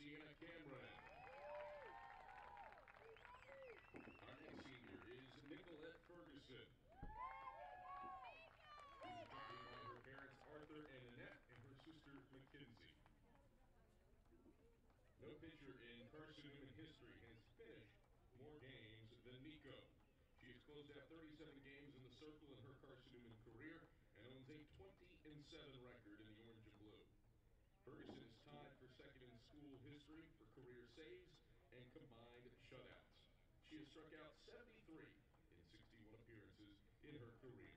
Sienna Cameron. Our next senior is Nicolette Ferguson. She's accompanied by her parents Arthur and Annette and her sister Mackenzie. No pitcher in Carson-Newman history has finished more games than Nico. She has closed out 37 games in the circle in her Carson-Newman career and owns a 20-7 record in the orange and blue. Ferguson is tied for second in school history for career saves and combined shutouts. She has struck out 73 in 61 appearances in her career.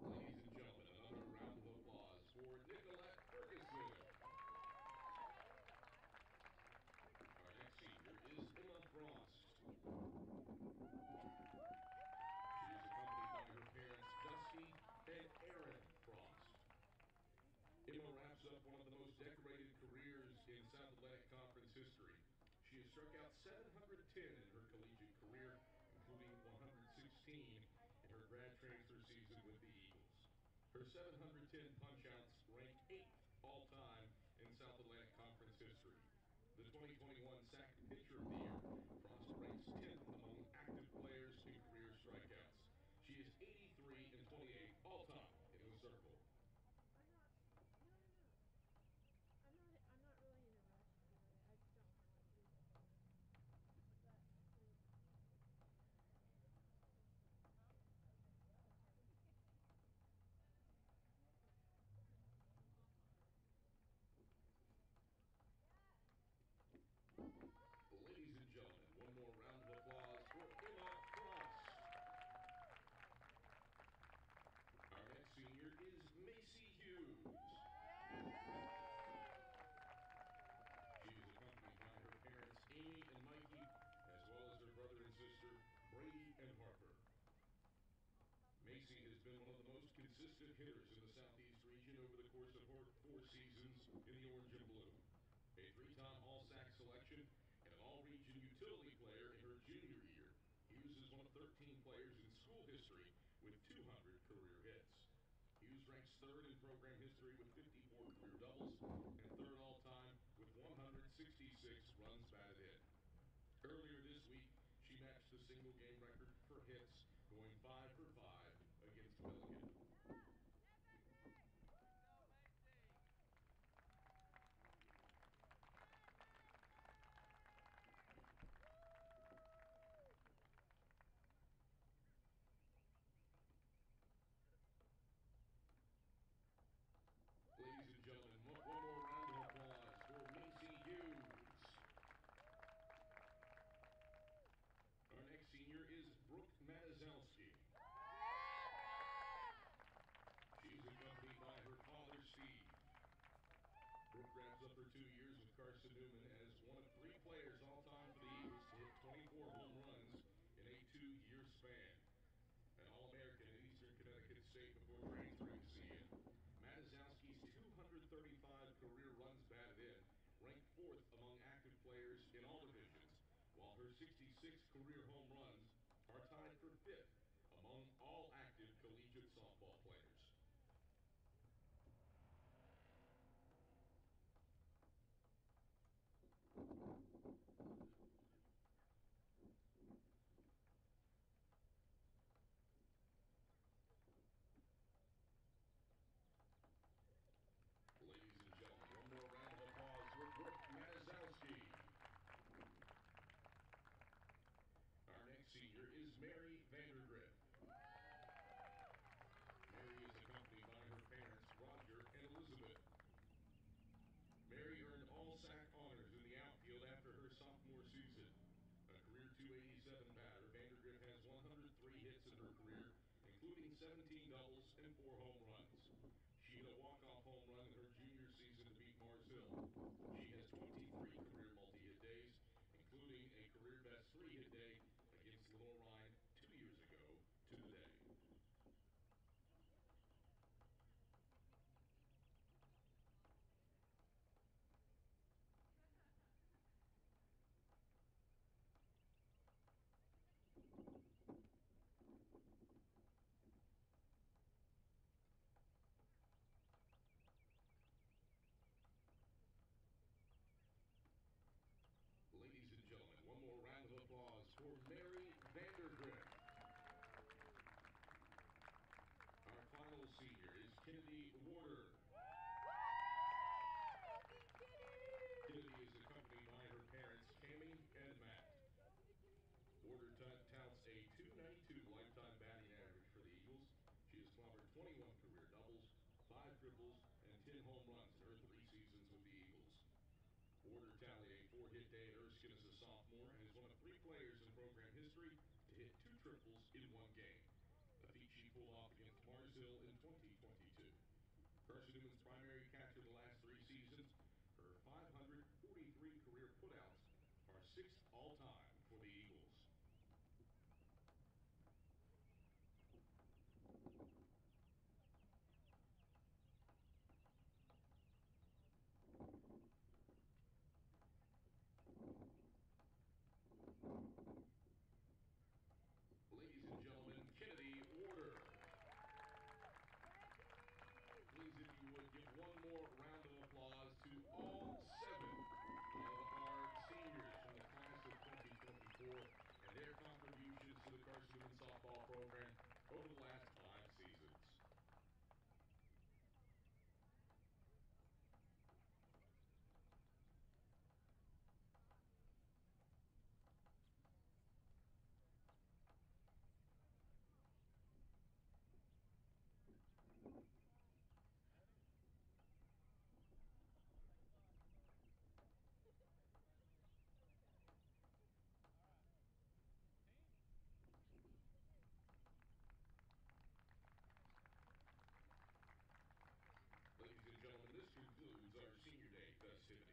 Ladies and gentlemen, another round of applause for Nicolette Ferguson. Our next senior is Emma Frost. She is accompanied by her parents Dusty and Aaron Frost. Emma wraps up one of the most decorated careers in South Atlantic Conference history. She has struck out 710 in her collegiate career, including 116 in her grad transfer season with the Eagles. Her 710 punch-outs rank 8th all-time in South Atlantic Conference history. The 2021 SAC Pitcher of the Year, Frost ranks 10th among active players in career strikeouts. She is 83 and 28 all-time in the circle. I'm not really in a rush to do it. I just don't want to do it. Ladies and gentlemen, one more round of applause for Emma Frost. Our next senior is Macy Hughes. She is accompanied by her parents Amy and Mikey, as well as her brother and sister Brady and Harper. Macy has been one of the most consistent hitters in the Southeast region over the course of her 4 seasons in the orange and blue. A 3-time All-SAC selection and an All-Region utility player in her junior year. Hughes is one of 13 players in school history with 200 career hits. Hughes ranks 3rd in program history with 54 career doubles and 3rd all-time with 166 runs batted in. Earlier this week, she matched the single game record for hits, going 5 for 5 against Milligan. Ladies and gentlemen, one more round of applause for Macy Hughes. Our next senior is Brooke Matazowski. She's accompanied by her father, Steve. Brooke wraps up her 2 years with Carson-Newman as one of 3 players all-time for the Eagles to hit 24 home runs in a 2-year span. An All-American at Eastern Connecticut State before transferring to CN. Matazowski's 235 career runs batted in ranked 4th among active players in all divisions, while her 66 career home runs are tied for 5th among all active collegiate softball players. Ladies and gentlemen, one more round of applause for Brooke Matazowski. Our next senior is Mary Vandergriff. Mary is accompanied by her parents, Roger and Elizabeth. Mary earned all-SAC honors in the outfield after her sophomore season. A career .287 batter, Vandergriff has 103 hits in her career, including 17 doubles and 4 home runs. She hit a walk-off home run in her junior season to beat Mars Hill. She has 23 career multi-hit days, including a career-best 3-hit day against Lenoir-Rhyne 2 years ago to the day. triples, and 10 home runs in her 3 seasons with the Eagles. Warder tallied a 4-hit day at Erskine as a sophomore and is one of 3 players in program history to hit 2 triples in one game, a feat she pulled off against Mars Hill in 2022. Carson-Newman's primary catcher the last 3 seasons, her 543 career putouts are 6th all-time for the Eagles. Ladies and gentlemen, Kennedy Warder. Please, if you would, give one more round of applause to all 7 of our seniors from the class of 2024 and their contributions to the Carson-Newman softball program over the last 5 seasons. Ladies and gentlemen, this concludes our Senior Day festivities.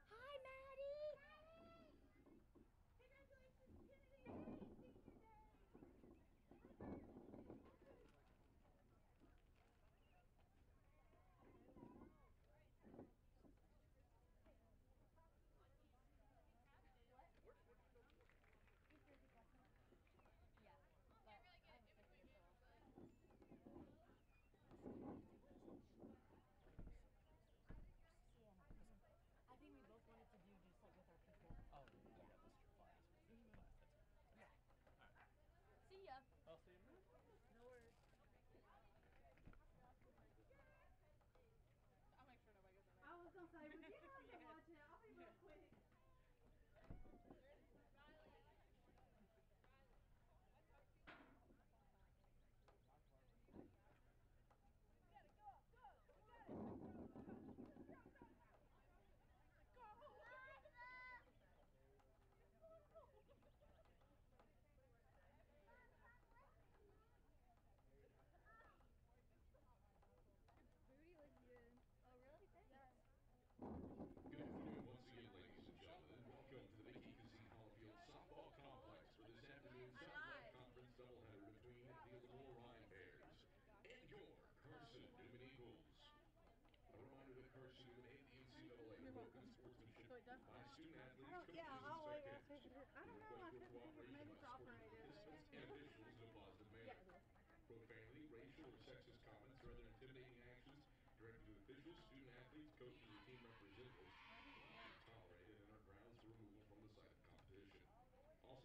Hi, Maddie! Congratulations, Kennedy! Yeah, but I haven't taken it so Sienna. I think we both wanted to do just like with our people. Oh, yeah, that's true. Well, I guess for official class, that's fine. Yeah. Alright. See ya. I'll see you, man. No worries. I'll make sure nobody gets it. I was gonna say, would you have to watch it? I'll be real quick. Booty was good. Oh, really? Thanks. Good afternoon once again, ladies and gentlemen, and welcome to the Mickey Casino Hollifield Softball Complex for this afternoon's Southwest Conference doubleheader between the Lenoir-Rhyne Bears and your Carson-Newman Eagles. A reminder that Carson-Newman and the NCAA promote good sportsmanship by student athletes, coaches, and spectators. I We don't know. request I your couldn't think of cooperation maybe by it's supporting the operated. participants and officials in a positive manner. Yeah, it is. Profanity, racial, or sexist comments or other intimidating actions directed to officials, student athletes, coaches, or team representatives will not be tolerated and are grounds for removal from the site of competition. Also,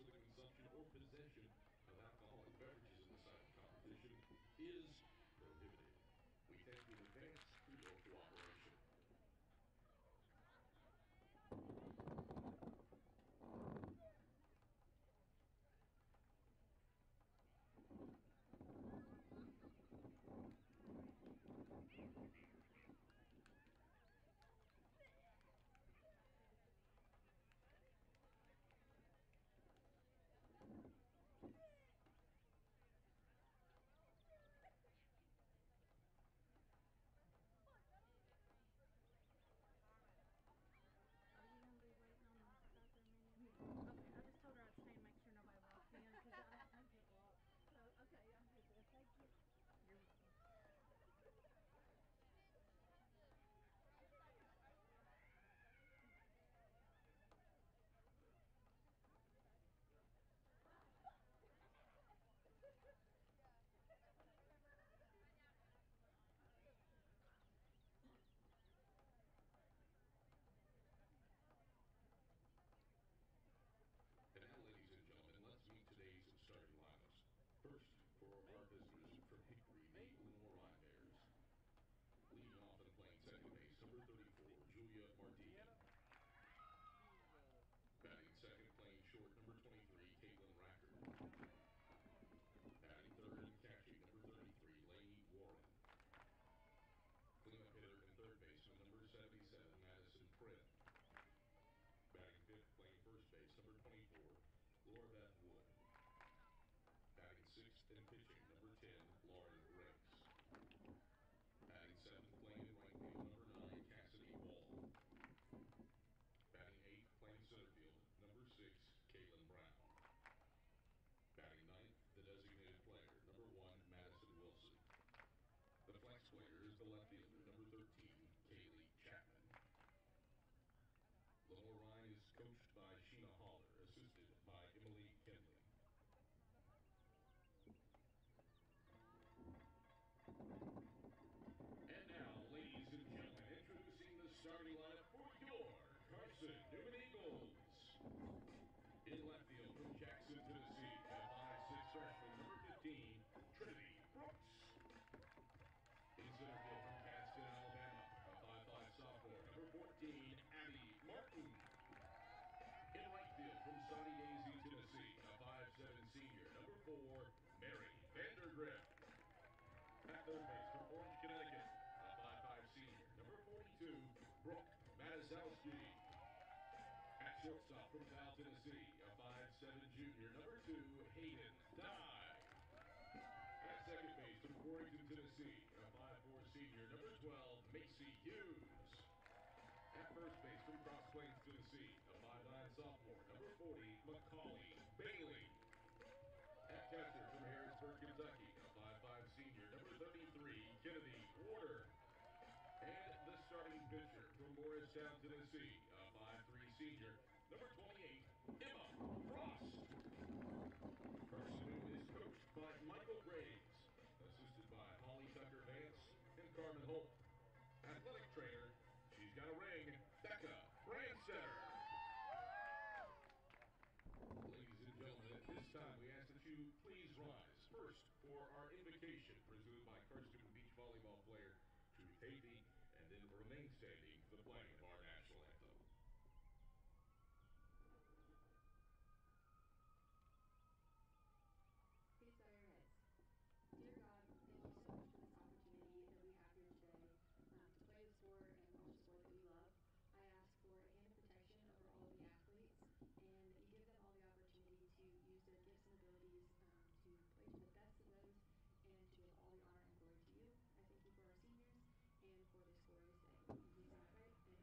starting lineup for your Carson-Newman Eagles. In left field from Jackson, Tennessee, a 5'6" freshman, number 15, Trinity Brooks. In center field from Gadsden, Alabama, a 5'5" sophomore, number 14, Abby Martin. In right field from Saudi Daisy, Tennessee, a 5'7" senior, number 4, Mary Vandergrift. At third base from Orange, Connecticut, a 5'5" senior, number 42, Brooke Matisowski. At shortstop from Cal, Tennessee, a 5'7" junior, number 2, Hayden Dye. At second base from Warrington, Tennessee, a 5'4" senior, number 12, Macy Hughes. At first base from Cross Plains, Tennessee, a 5'9" sophomore, number 40, Macaulay Bailey. At catcher from Harrisburg, Kentucky, a 5'5" senior, number 33, Kennedy Warder. And the starting pitcher from Morristown, Tennessee, a 5'3" senior, number 28, Emma Frost. Carson-Newman is coached by Michael Graves, assisted by Holly Tucker-Vance and Carmen Holt. Athletic trainer, she's got a ring, Becca Branstetter. Ladies and gentlemen, at this time we ask that you please rise first for our invocation presented by Carson-Newman beach volleyball player Truth Havey, and then remain standing for the playing of our national anthem. Please bow your heads. Dear God, thank you so much for this opportunity that we have here today to play the sport and watch the sport that we love. I ask for a hand of protection over all of the athletes, and that you give them all the opportunity to use their gifts and abilities to play to the best of those and to give all the honor and glory to you. I thank you for our seniors and for this glorious day. In Jesus' name I pray, amen.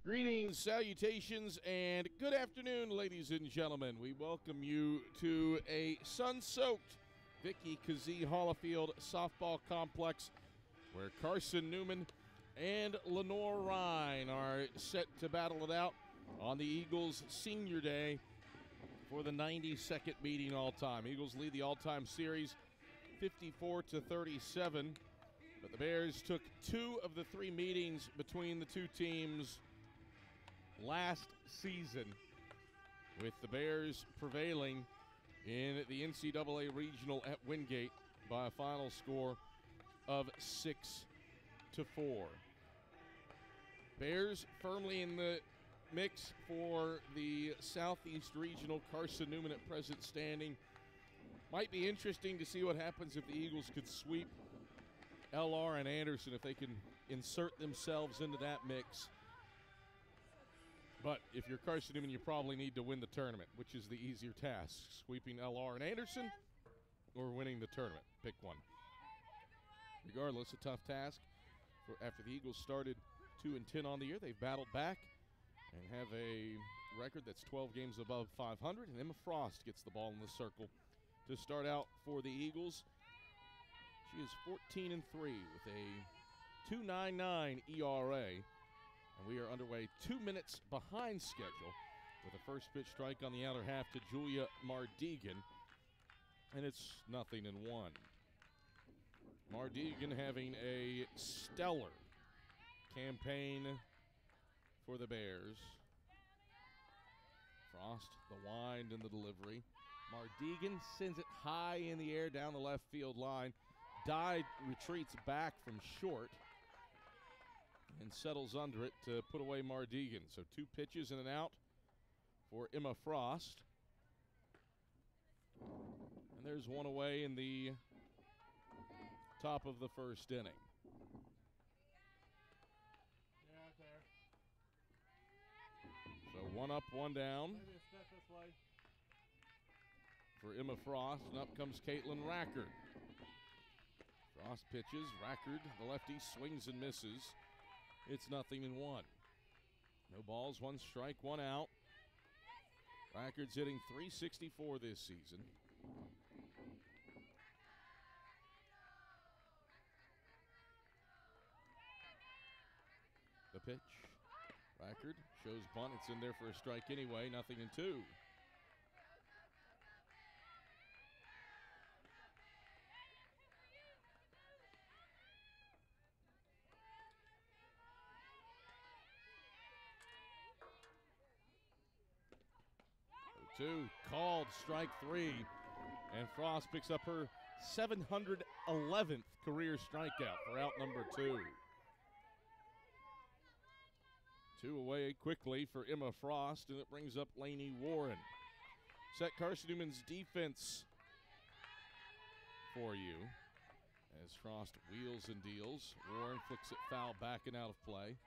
Greetings, salutations, and good afternoon, ladies and gentlemen. We welcome you to a sun-soaked Vicky Kazee Hollifield softball complex where Carson-Newman and Lenoir-Rhyne are set to battle it out on the Eagles' senior day for the 92nd meeting all-time. Eagles lead the all-time series 54-37, but the Bears took 2 of the 3 meetings between the two teams last season, with the Bears prevailing in the NCAA Regional at Wingate by a final score of 6-4. Bears firmly in the mix for the Southeast Regional. Carson-Newman at present standing. Might be interesting to see what happens if the Eagles could sweep LR and Anderson, if they can insert themselves into that mix. But if you're Carson-Newman, you probably need to win the tournament, which is the easier task, sweeping LR and Anderson or winning the tournament. Pick one. Regardless, a tough task. After the Eagles started 2-10 on the year, they've battled back and have a record that's 12 games above 500, and Emma Frost gets the ball in the circle to start out for the Eagles. She is 14-3 with a 2.99 ERA. And we are underway 2 minutes behind schedule with a first pitch strike on the outer half to Julia Mardegan. and it's 0-1. Mardegan having a stellar campaign for the Bears. Frost, the wind and the delivery. Mardegan sends it high in the air down the left field line. Dye retreats back from short and settles under it to put away Mardegan. So 2 pitches and an out for Emma Frost. And there's one away in the top of the first inning. So 1 up, 1 down for Emma Frost, and up comes Caitlin Rackard. Frost pitches, Rackard, the lefty, swings and misses. It's 0-1. No balls, 1 strike, 1 out. Rackard's hitting .364 this season. The pitch. Rackard shows bunt. It's in there for a strike anyway. 0-2. Two called, strike 3, and Frost picks up her 711th career strikeout for out number 2. 2 away quickly for Emma Frost, and it brings up Lainey Warren. Set Carson-Newman's defense for you as Frost wheels and deals. Warren flicks it foul back and out of play.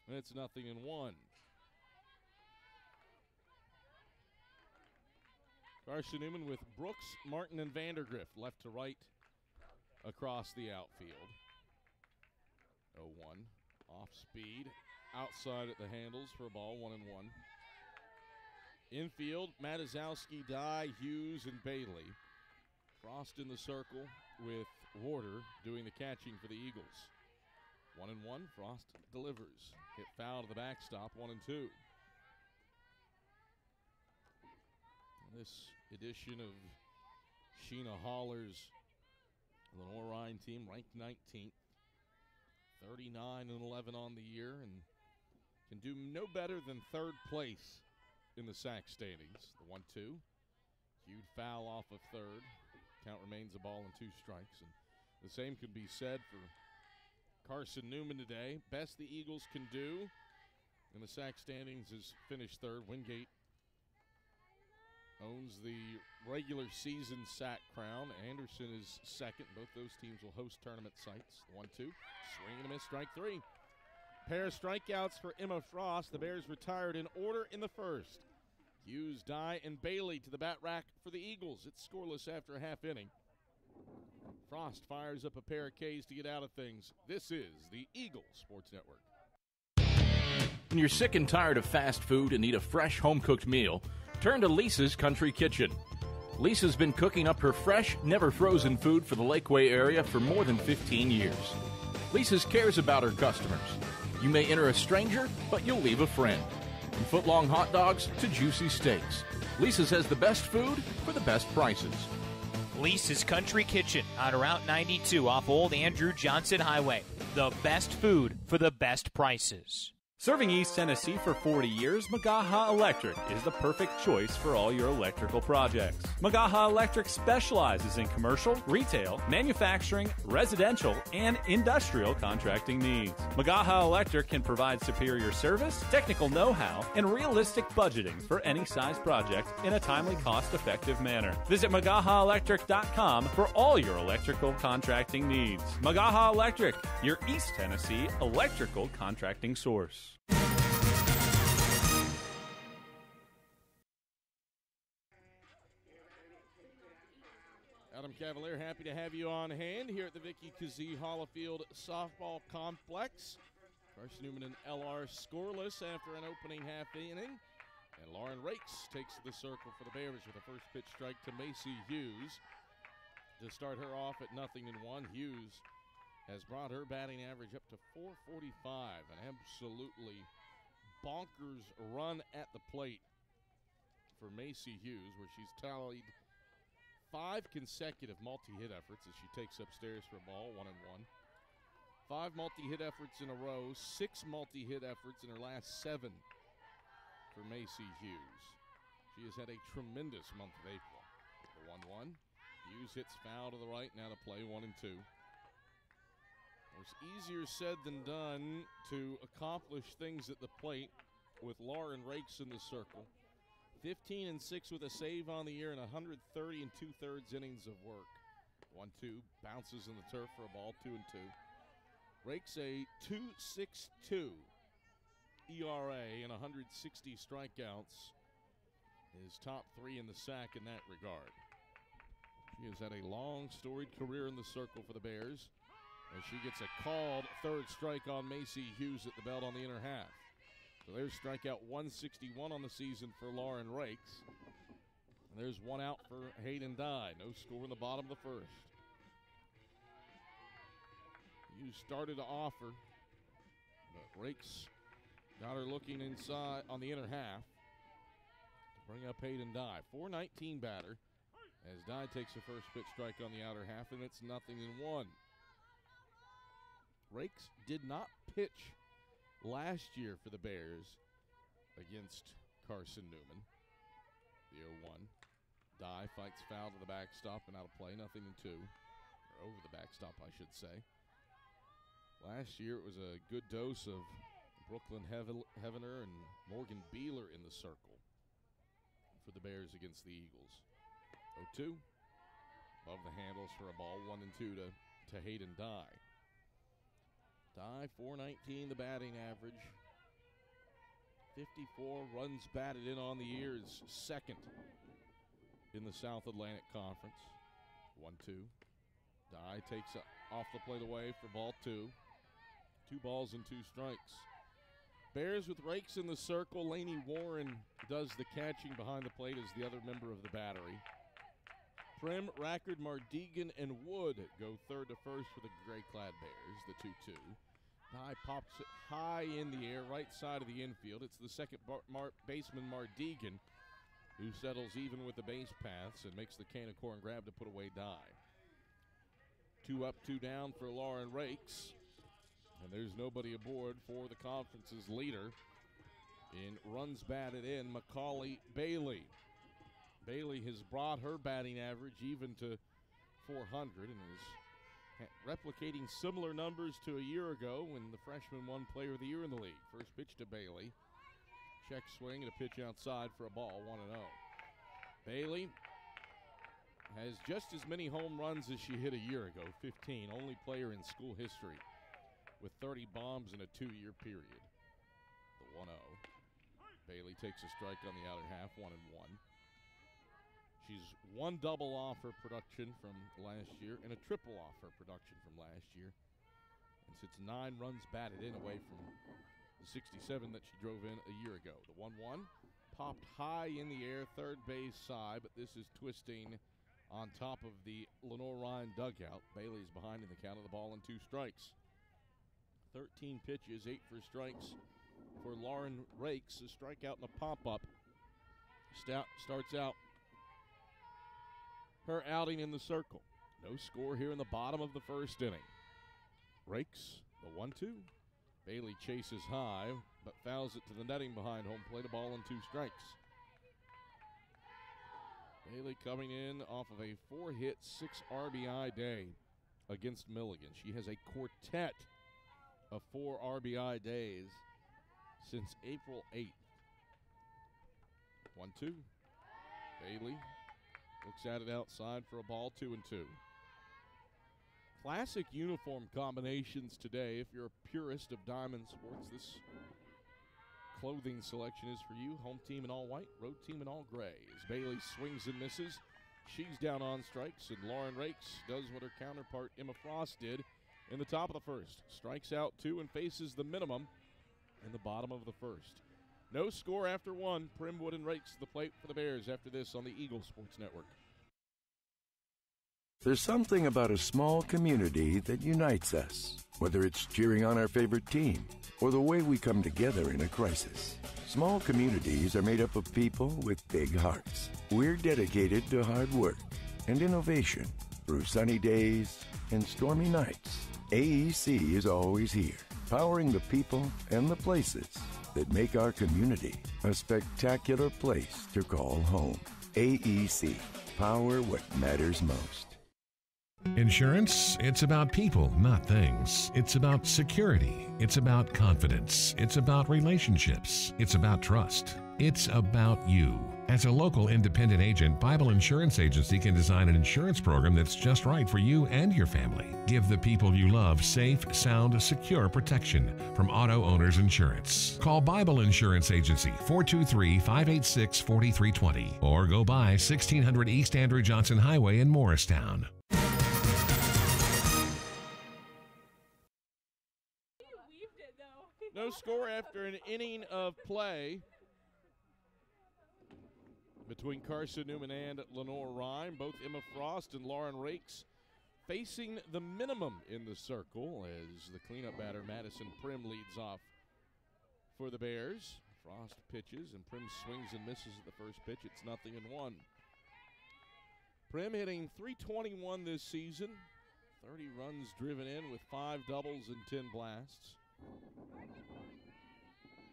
And it's 0-1. Carson-Newman with Brooks, Martin, and Vandergrift left to right across the outfield. 0-1. Off speed, outside at the handles for a ball, 1-1. Infield, Matazowski, Dye, Hughes, and Bailey. Frost in the circle with Warder doing the catching for the Eagles. 1-1, Frost delivers. Hit foul to the backstop, 1-2. This edition of Sheena Haller's Lenoir-Rhyne team ranked 19th. 39-11 on the year, and can do no better than 3rd place in the SAC standings. The 1-2. Huge foul off of 3rd. Count remains a ball and 2 strikes. And the same could be said for Carson-Newman today. Best the Eagles can do in the SAC standings is finish 3rd. Wingate owns the regular season SAC crown. Anderson is 2nd. Both those teams will host tournament sites. The 1-2. Swing and a miss, strike 3. Pair of strikeouts for Emma Frost. The Bears retired in order in the 1st. Hughes, Dye, and Bailey to the bat rack for the Eagles. It's scoreless after a half inning. Frost fires up a pair of Ks to get out of things. This is the Eagle Sports Network. When you're sick and tired of fast food and need a fresh home-cooked meal, turn to Lisa's Country Kitchen. Lisa's been cooking up her fresh, never-frozen food for the Lakeway area for more than 15 years. Lisa's cares about her customers. You may enter a stranger, but you'll leave a friend. From foot-long hot dogs to juicy steaks, Lisa's has the best food for the best prices. Lisa's Country Kitchen on Route 92 off Old Andrew Johnson Highway. The best food for the best prices. Serving East Tennessee for 40 years, Magaha Electric is the perfect choice for all your electrical projects. Magaha Electric specializes in commercial, retail, manufacturing, residential, and industrial contracting needs. Magaha Electric can provide superior service, technical know-how, and realistic budgeting for any size project in a timely, cost-effective manner. Visit MagahaElectric.com for all your electrical contracting needs. Magaha Electric, your East Tennessee electrical contracting source. Adam Cavalier, happy to have you on hand here at the Vicky Kazee Hollifield Softball Complex. Carson-Newman and LR scoreless after an opening half inning. And Lauren Rakes takes the circle for the Bears with a first pitch strike to Macy Hughes to start her off at 0-1. Hughes has brought her batting average up to .445. An absolutely bonkers run at the plate for Macy Hughes, where she's tallied 5 consecutive multi-hit efforts as she takes upstairs for a ball, 1-1. 5 multi-hit efforts in a row, 6 multi-hit efforts in her last 7 for Macy Hughes. She has had a tremendous month of April. The 1-1. Hughes hits foul to the right, now to play 1-2. It's easier said than done to accomplish things at the plate with Lauren Rakes in the circle. 15-6 with a save on the year and 130 2/3 innings of work. 1-2, bounces in the turf for a ball, 2-2. Rakes a 2.62 ERA and 160 strikeouts. His top 3 in the sack in that regard. She has had a long, storied career in the circle for the Bears as she gets a called third strike on Macy Hughes at the belt on the inner half. So there's strikeout 161 on the season for Lauren Rakes. And there's 1 out for Hayden Dye. No score in the bottom of the first. Hughes started to offer, but Rakes got her looking inside on the inner half to bring up Hayden Dye. 4-19 batter as Dye takes her first pitch strike on the outer half, and it's 0-1. Rakes did not pitch last year for the Bears against Carson-Newman. The 0-1. Dye fights foul to the backstop and out of play, 0-2. Or over the backstop, I should say. Last year it was a good dose of Brooklyn Heavener and Morgan Beeler in the circle for the Bears against the Eagles. 0-2. Above the handles for a ball, 1-2 to Hayden Dye. Dye, 419 the batting average. 54 runs batted in on the year, is second in the South Atlantic Conference. 1-2. Dye takes off the plate away for ball 2. 2 balls and 2 strikes. Bears with Rakes in the circle. Laney Warren does the catching behind the plate as the other member of the battery. Prim, Rackard, Mardigan, and Wood go third to first for the gray-clad Bears, the 2-2. Dye pops it high in the air, right side of the infield. It's the second baseman, Mardigan, who settles even with the base paths and makes the can of corn grab to put away Dye. 2 up, 2 down for Lauren Rakes. And there's nobody aboard for the conference's leader in runs batted in, Macaulay Bailey. Bailey has brought her batting average even to 400 and is replicating similar numbers to a year ago when the freshman won Player of the Year in the league. First pitch to Bailey. Check swing and a pitch outside for a ball, 1-0. Bailey has just as many home runs as she hit a year ago, 15. Only player in school history with 30 bombs in a 2-year period. The 1-0. Bailey takes a strike on the outer half, 1-1. She's 1 double off her production from last year and a triple off her production from last year. And sits 9 runs batted in away from the 67 that she drove in a year ago. The 1-1 popped high in the air, third base side, but this is twisting on top of the Lenoir-Rhyne dugout. Bailey's behind in the count of the ball and 2 strikes. 13 pitches, 8 for strikes for Lauren Rakes. A strikeout and a pop-up. Starts out her outing in the circle. No score here in the bottom of the first inning. Rakes, the 1-2. Bailey chases high, but fouls it to the netting behind home plate. A ball and 2 strikes. Bailey coming in off of a 4-hit, 6 RBI day against Milligan. She has a quartet of 4 RBI days since April 8th. 1-2. Bailey looks at it outside for a ball, 2-2. Classic uniform combinations today. If you're a purist of diamond sports, this clothing selection is for you. Home team in all white, road team in all gray. As Bailey swings and misses, she's down on strikes, and Lauren Rakes does what her counterpart Emma Frost did in the top of the first. Strikes out 2 and faces the minimum in the bottom of the first. No score after 1. Primwood and Rakes the plate for the Bears after this on the Eagle Sports Network. There's something about a small community that unites us, whether it's cheering on our favorite team or the way we come together in a crisis. Small communities are made up of people with big hearts. We're dedicated to hard work, and innovation through sunny days and stormy nights. AEC is always here, powering the people and the places that make our community a spectacular place to call home. AEC, power what matters most. Insurance, it's about people, not things. It's about security. It's about confidence. It's about relationships. It's about trust. It's about you. As a local independent agent, Bible Insurance Agency can design an insurance program that's just right for you and your family. Give the people you love safe, sound, secure protection from Auto Owners Insurance. Call Bible Insurance Agency 423-586-4320 or go by 1600 East Andrew Johnson Highway in Morristown. No score after an inning of play between Carson-Newman and Lenoir-Rhyne. Both Emma Frost and Lauren Rakes facing the minimum in the circle as the cleanup batter Madison Prim leads off for the Bears. Frost pitches and Prim swings and misses at the first pitch. It's 0-1. Prim hitting .321 this season. 30 runs driven in with 5 doubles and 10 blasts.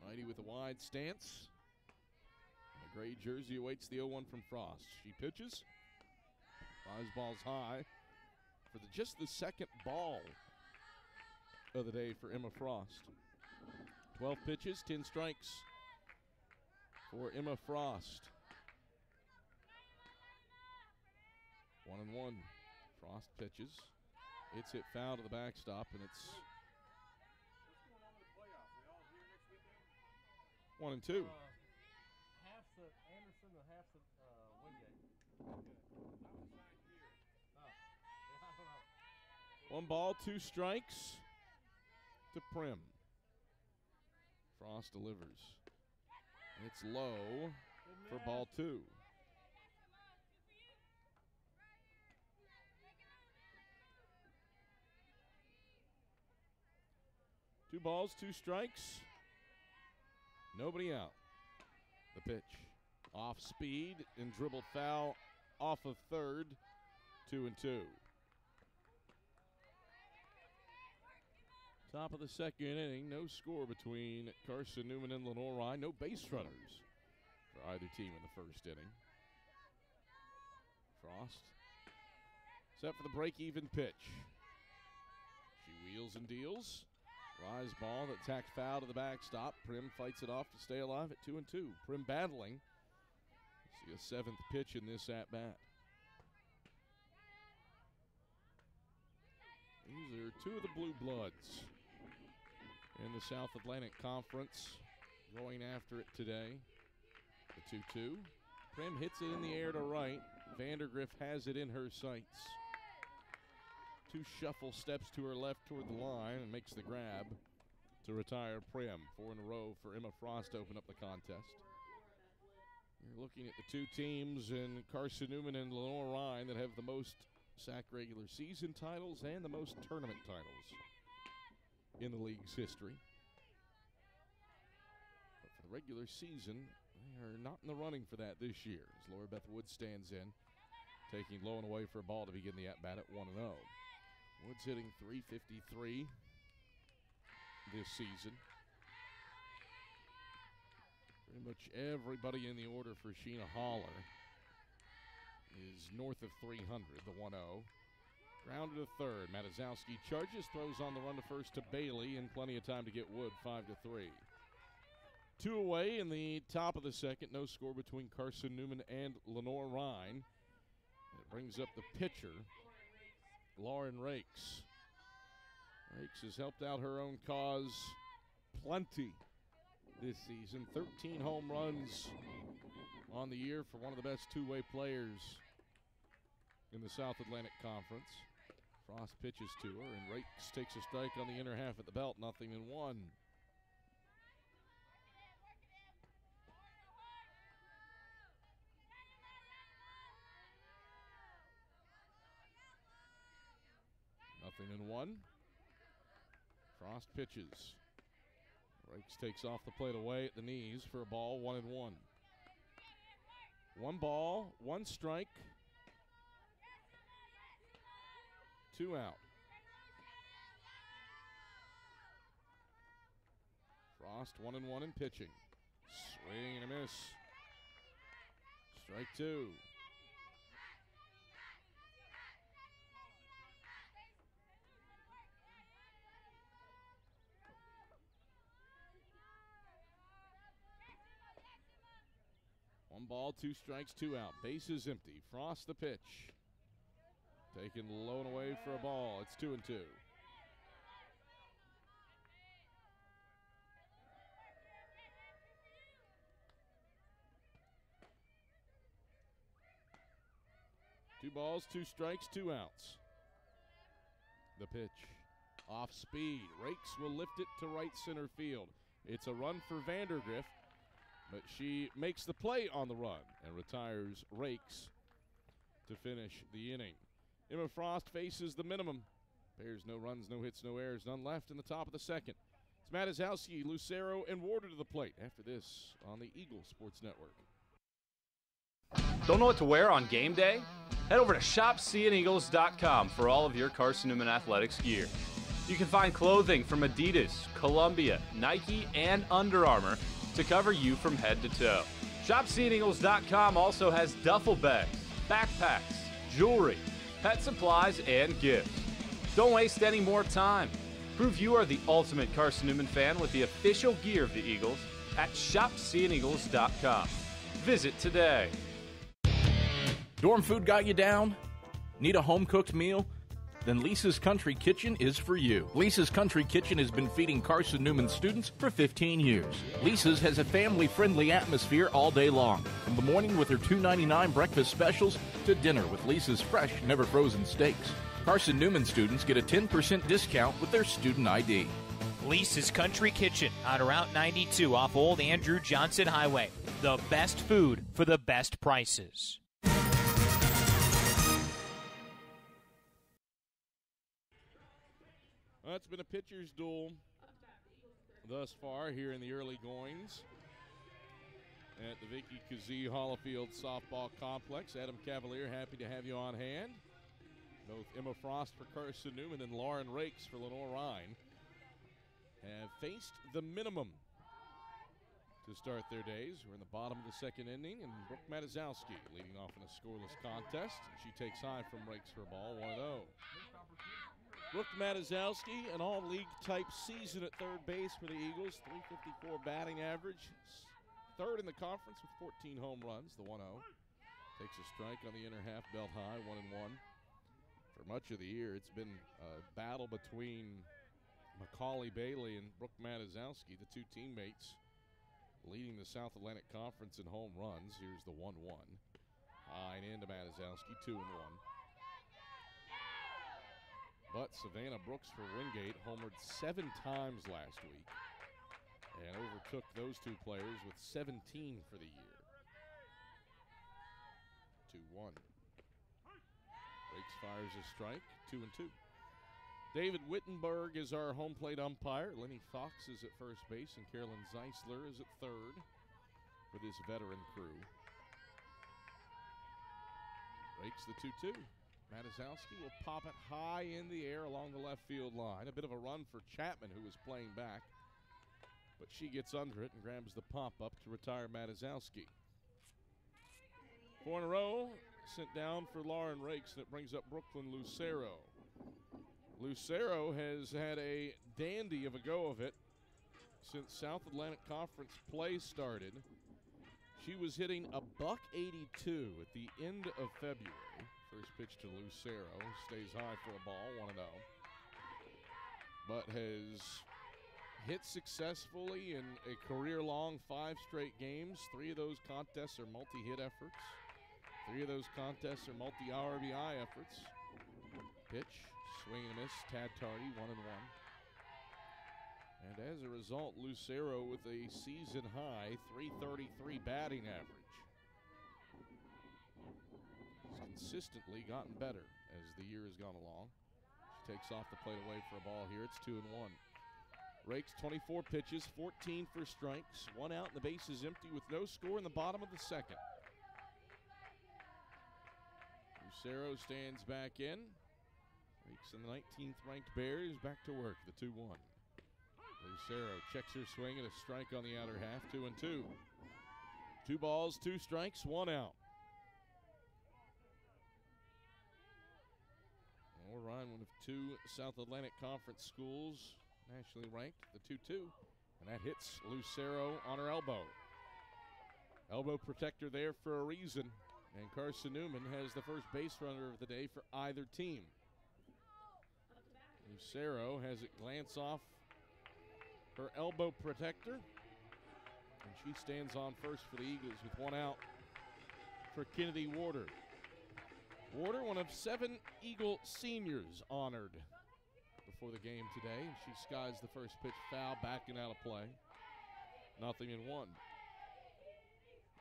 Righty with a wide stance. And a gray jersey awaits the 0-1 from Frost. She pitches. Flies balls high for just the second ball of the day for Emma Frost. 12 pitches, 10 strikes for Emma Frost. 1-1. Frost pitches. It's hit foul to the backstop, and it's 1-2. Half's at Anderson and half's at Wingate. One ball, 2 strikes to Prim. Frost delivers. It's low for ball 2. Two balls, 2 strikes. Nobody out. The pitch. Off speed and dribbled foul off of third. 2-2. Top of the second inning. No score between Carson-Newman and Lenoir-Rhyne. No base runners for either team in the first inning. Frost set for the break-even pitch. She wheels and deals. Rise ball that tacked foul to the backstop. Prim fights it off to stay alive at 2-2. Prim battling. See a 7th pitch in this at-bat. These are 2 of the Blue Bloods in the South Atlantic Conference going after it today. The 2-2. Prim hits it in the air to right. Vandergriff has it in her sights. 2 shuffle steps to her left toward the line and makes the grab to retire Prim. 4 in a row for Emma Frost to open up the contest. You're looking at the 2 teams in Carson-Newman and Lenoir-Rhyne that have the most SAC regular season titles and the most tournament titles in the league's history. But for the regular season, they are not in the running for that this year as Laura Beth Wood stands in, taking low and away for a ball to begin the at-bat at 1-0. Woods hitting .353 this season. Pretty much everybody in the order for Sheena Haller is north of 300, the 1-0. Grounded to third. Matazowski charges, throws on the run to first to Bailey, and plenty of time to get Wood, 5-3. 2 away in the top of the second. No score between Carson-Newman and Lenoir-Rhyne. It brings up the pitcher, Lauren Rakes. Rakes has helped out her own cause plenty this season. 13 home runs on the year for one of the best two-way players in the South Atlantic Conference. Frost pitches to her, and Rakes takes a strike on the inner half at the belt, 0-1. Nothing in 1. Frost pitches. Rakes takes off the plate away at the knees for a ball, 1-1. 1 ball, 1 strike 2 out. Frost 1-1 in pitching. Swing and a miss. Strike 2. One ball, 2 strikes, 2 out. Base is empty. Frost the pitch. Taken low and away for a ball. It's 2-2. Two balls, 2 strikes, 2 outs. The pitch. Off speed. Rakes will lift it to right center field. It's a run for Vandergrift, but she makes the play on the run and retires Rakes to finish the inning. Emma Frost faces the minimum. Bears no runs, no hits, no errors, none left in the top of the second. It's Matizowski, Lucero, and Warder to the plate after this on the Eagle Sports Network. Don't know what to wear on game day? Head over to shopseeandeagles.com for all of your Carson-Newman athletics gear. You can find clothing from Adidas, Columbia, Nike, and Under Armour to cover you from head to toe. ShopSeeingEagles.com also has duffel bags, backpacks, jewelry, pet supplies, and gifts. Don't waste any more time. Prove you are the ultimate Carson-Newman fan with the official gear of the Eagles at ShopSeeingEagles.com. Visit today. Dorm food got you down? Need a home-cooked meal? Then Lisa's Country Kitchen is for you. Lisa's Country Kitchen has been feeding Carson-Newman students for 15 years. Lisa's has a family-friendly atmosphere all day long, from the morning with her $2.99 breakfast specials to dinner with Lisa's fresh, never-frozen steaks. Carson-Newman students get a 10% discount with their student ID. Lisa's Country Kitchen on Route 92 off Old Andrew Johnson Highway. The best food for the best prices. Well, it's been a pitcher's duel thus far here in the early goings at the Vicky Kazee Hollifield Softball Complex. Adam Cavalier, happy to have you on hand. Both Emma Frost for Carson-Newman and Lauren Rakes for Lenoir-Rhyne have faced the minimum to start their days. We're in the bottom of the second inning, and Brooke Matizowski leading off in a scoreless contest. She takes high from Rakes for a ball, 1-0. Brooke Matizowski, an all-league type season at third base for the Eagles, .354 batting average. Third in the conference with 14 home runs, the 1-0. Takes a strike on the inner half, belt high, 1-1. For much of the year, it's been a battle between Macaulay Bailey and Brooke Matizowski, the two teammates leading the South Atlantic Conference in home runs. Here's the 1-1. High and into Matizowski, 2-1. But Savannah Brooks for Wingate homered 7 times last week and overtook those two players with 17 for the year. 2-1. Rakes fires a strike, 2-2. David Wittenberg is our home plate umpire. Lenny Fox is at first base, and Carolyn Zeisler is at third for this veteran crew. Rakes the 2-2. Matizowski will pop it high in the air along the left field line. A bit of a run for Chapman, who was playing back. But she gets under it and grabs the pop-up to retire Matizowski. 4 in a row sent down for Lauren Rakes, and it brings up Brooklyn Lucero. Lucero has had a dandy of a go of it since South Atlantic Conference play started. She was hitting a .182 at the end of February. First pitch to Lucero, stays high for a ball, 1-0. But has hit successfully in a career-long 5 straight games. 3 of those contests are multi-hit efforts. 3 of those contests are multi-RBI efforts. Pitch, swing and a miss, Tad Tardy, 1-1. And as a result, Lucero with a season-high .333 batting average. Consistently gotten better as the year has gone along. She takes off the plate away for a ball here. It's 2-1. Rakes 24 pitches, 14 for strikes, 1 out, and the base is empty with no score in the bottom of the second. Lucero stands back in Rakes and the 19th ranked Bears back to work, the 2-1. Lucero checks her swing and a strike on the outer half, 2-2. 2 balls, 2 strikes, 1 out. Lenoir-Rhyne, one of 2 South Atlantic Conference schools, nationally ranked, the 2-2. And that hits Lucero on her elbow. Elbow protector there for a reason. And Carson-Newman has the first base runner of the day for either team. Lucero has it glance off her elbow protector. And she stands on first for the Eagles with 1 out for Kennedy Warder. Warder, one of 7 Eagle seniors honored before the game today. She skies the first pitch foul, backing out of play. 0-1.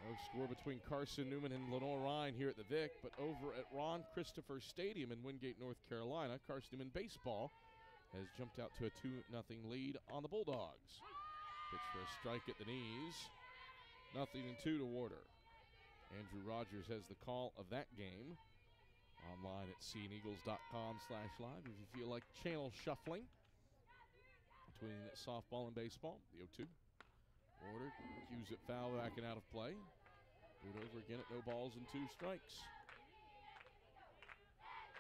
No score between Carson-Newman and Lenoir-Rhyne here at the Vic, but over at Ron Christopher Stadium in Wingate, North Carolina, Carson-Newman baseball has jumped out to a 2-0 lead on the Bulldogs. Pitch for a strike at the knees. 0-2 to Warder. Andrew Rogers has the call of that game. Online at seeingeagles.com/live if you feel like channel shuffling between softball and baseball. The 0-2. Warder cues it foul, backing out of play. Do it over again at no balls and 2 strikes.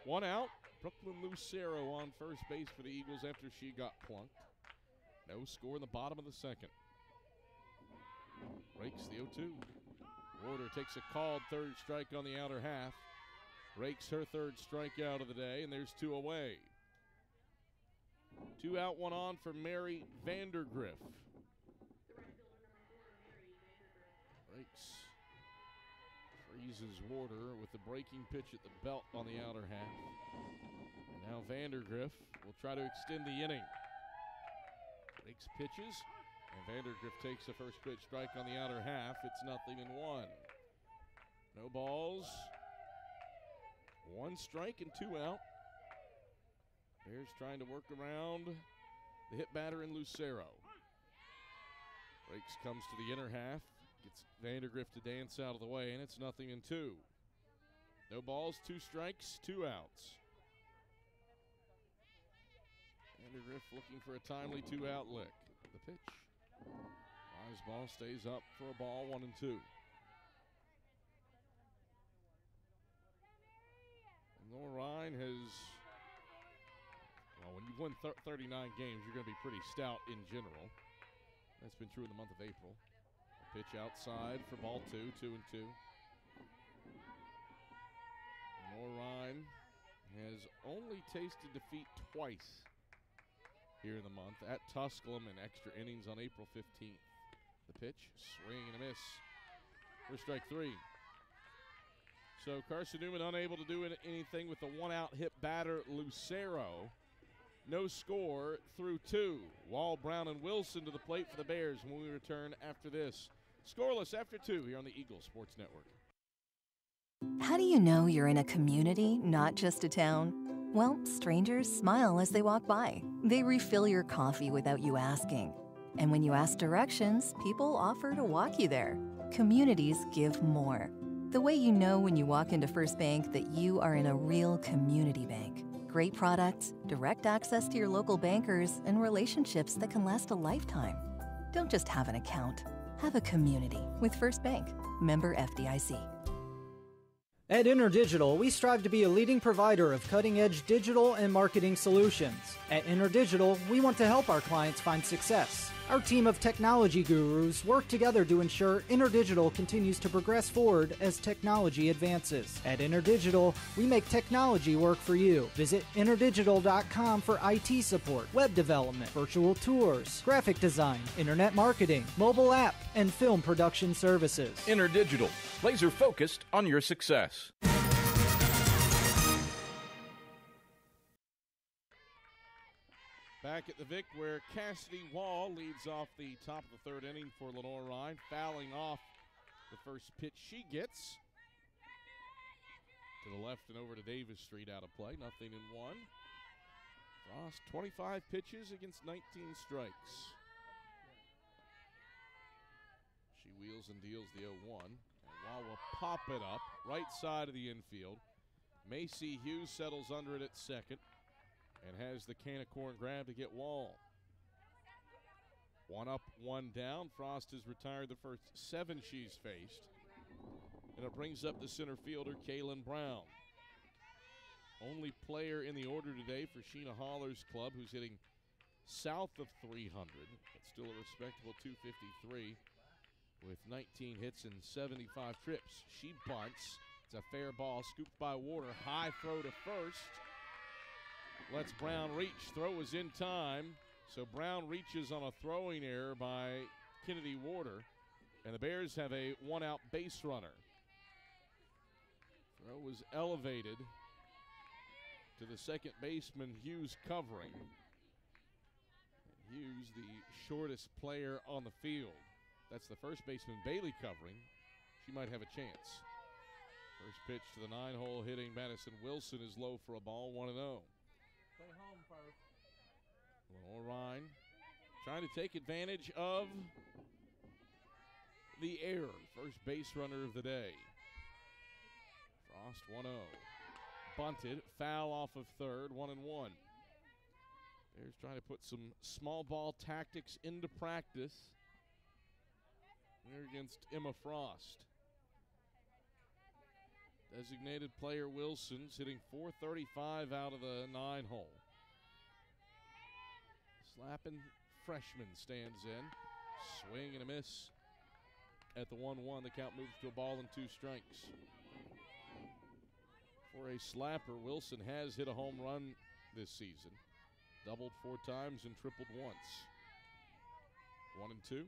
1 out. Brooklyn Lucero on first base for the Eagles after she got plunked. No score in the bottom of the second. Rakes the 0-2. Warder takes a called 3rd strike on the outer half. Rakes her 3rd strikeout of the day, and there's 2 away. 2 out, 1 on for Mary Vandergriff. Rakes freezes Warder with the breaking pitch at the belt on the outer half. And now Vandergriff will try to extend the inning. Rakes pitches, and Vandergriff takes the first pitch strike on the outer half. It's 0-1. No balls. 1 strike and 2 out. Bears trying to work around the hit batter in Lucero. Rakes comes to the inner half, gets Vandergriff to dance out of the way, and it's 0-2. No balls, 2 strikes, 2 outs. Vandergriff looking for a timely 2-out lick. The pitch. Rise ball stays up for a ball, 1-2. Lenoir-Rhyne has, well, when you've won 39 games, you're going to be pretty stout in general. That's been true in the month of April. A pitch outside for ball 2, 2-2. Lenoir-Rhyne has only tasted defeat twice here in the month, at Tusculum in extra innings on April 15th. The pitch, swing and a miss for strike 3. So Carson-Newman unable to do anything with the 1-out hit batter Lucero. No score through 2. Wall, Brown, and Wilson to the plate for the Bears when we return after this. Scoreless after 2 here on the Eagle Sports Network. How do you know you're in a community, not just a town? Well, strangers smile as they walk by. They refill your coffee without you asking. And when you ask directions, people offer to walk you there. Communities give more. The way you know when you walk into First Bank that you are in a real community bank. Great products, direct access to your local bankers, and relationships that can last a lifetime. Don't just have an account. Have a community with First Bank. Member FDIC. At InterDigital, we strive to be a leading provider of cutting-edge digital and marketing solutions. At InterDigital, we want to help our clients find success. Our team of technology gurus work together to ensure InterDigital continues to progress forward as technology advances. At InterDigital, we make technology work for you. Visit interdigital.com for IT support, web development, virtual tours, graphic design, internet marketing, mobile app, and film production services. InterDigital, laser focused on your success. Back at the Vic, where Cassidy Wall leads off the top of the 3rd inning for Lenoir-Rhyne, fouling off the first pitch she gets. To the left and over to Davis Street, out of play, 0-1. Frost, 25 pitches against 19 strikes. She wheels and deals the 0-1. And Wall will pop it up, right side of the infield. Macy Hughes settles under it at second. and has the can of corn grab to get Wall. 1 up, 1 down. Frost has retired the first 7 she's faced. And it brings up the center fielder, Kaylin Brown. Only player in the order today for Sheena Haller's club, who's hitting south of 300, but still a respectable 253 with 19 hits and 75 trips. She bunts. It's a fair ball, scooped by Warder. High throw to first. Lets Brown reach. Throw is in time. So Brown reaches on a throwing error by Kennedy Warder, and the Bears have a 1-out base runner. Throw was elevated to the second baseman, Hughes, covering. And Hughes, the shortest player on the field. That's the first baseman, Bailey, covering. She might have a chance. First pitch to the 9-hole hitting Madison Wilson is low for a ball, 1-0. Stay home first. Lenoir-Rhyne trying to take advantage of the error. First base runner of the day. Frost 1-0. Bunted, foul off of third, 1-1. Bears trying to put some small ball tactics into practice here against Emma Frost. Designated player Wilson's hitting .435 out of the 9-hole. Slapping freshman stands in. Swing and a miss at the 1-1. The count moves to a ball and 2 strikes. For a slapper, Wilson has hit a home run this season. Doubled 4 times and tripled once. 1-2.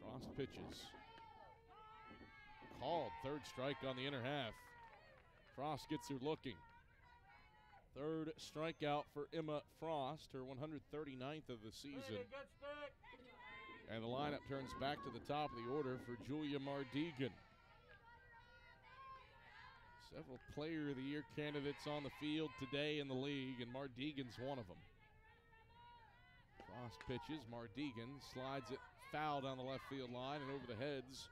Frost pitches. Called. Third strike on the inner half. Frost gets her looking. Third strikeout for Emma Frost, her 139th of the season. And the lineup turns back to the top of the order for Julia Mardigan. Several Player of the Year candidates on the field today in the league, and Mardigan's one of them. Frost pitches. Mardigan slides it foul down the left field line and over the heads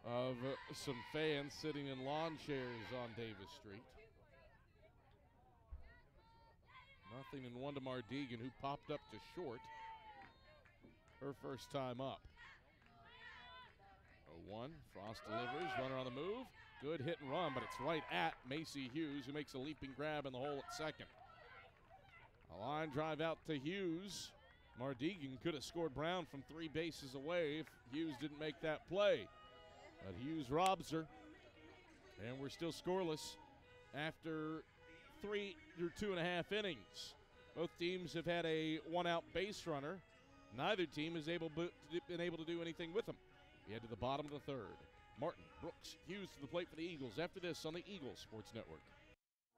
of some fans sitting in lawn chairs on Davis Street. 0-1 to Mardigan, who popped up to short her first time up. 0-1, Frost delivers, runner on the move. Good hit and run, but it's right at Macy Hughes, who makes a leaping grab in the hole at second. A line drive out to Hughes. Mardigan could have scored Brown from 3 bases away if Hughes didn't make that play. But Hughes robs her, and we're still scoreless after 3 or 2.5 innings. Both teams have had a 1-out base runner. Neither team has been able to do anything with them. We head to the bottom of the third. Martin, Brooks, Hughes to the plate for the Eagles. After this on the Eagles Sports Network.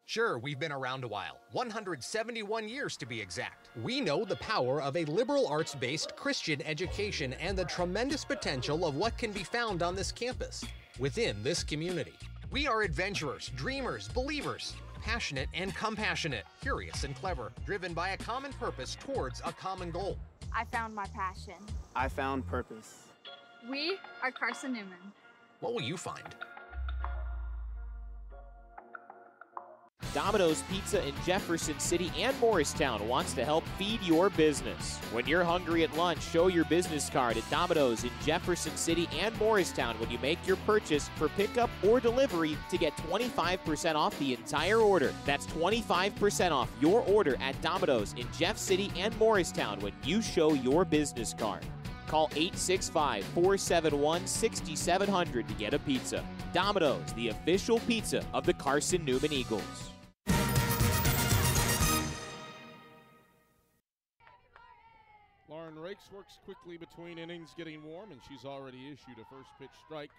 Sure, we've been around a while, 171 years to be exact. We know the power of a liberal arts-based Christian education and the tremendous potential of what can be found on this campus, within this community. We are adventurers, dreamers, believers, passionate and compassionate, curious and clever, driven by a common purpose towards a common goal. I found my passion. I found purpose. We are Carson-Newman. What will you find? Domino's Pizza in Jefferson City and Morristown wants to help feed your business. When you're hungry at lunch, show your business card at Domino's in Jefferson City and Morristown when you make your purchase for pickup or delivery to get 25% off the entire order. That's 25% off your order at Domino's in Jeff City and Morristown when you show your business card. Call 865-471-6700 to get a pizza. Domino's, the official pizza of the Carson-Newman Eagles. Lauren Rakes works quickly between innings, getting warm, and she's already issued a first pitch strike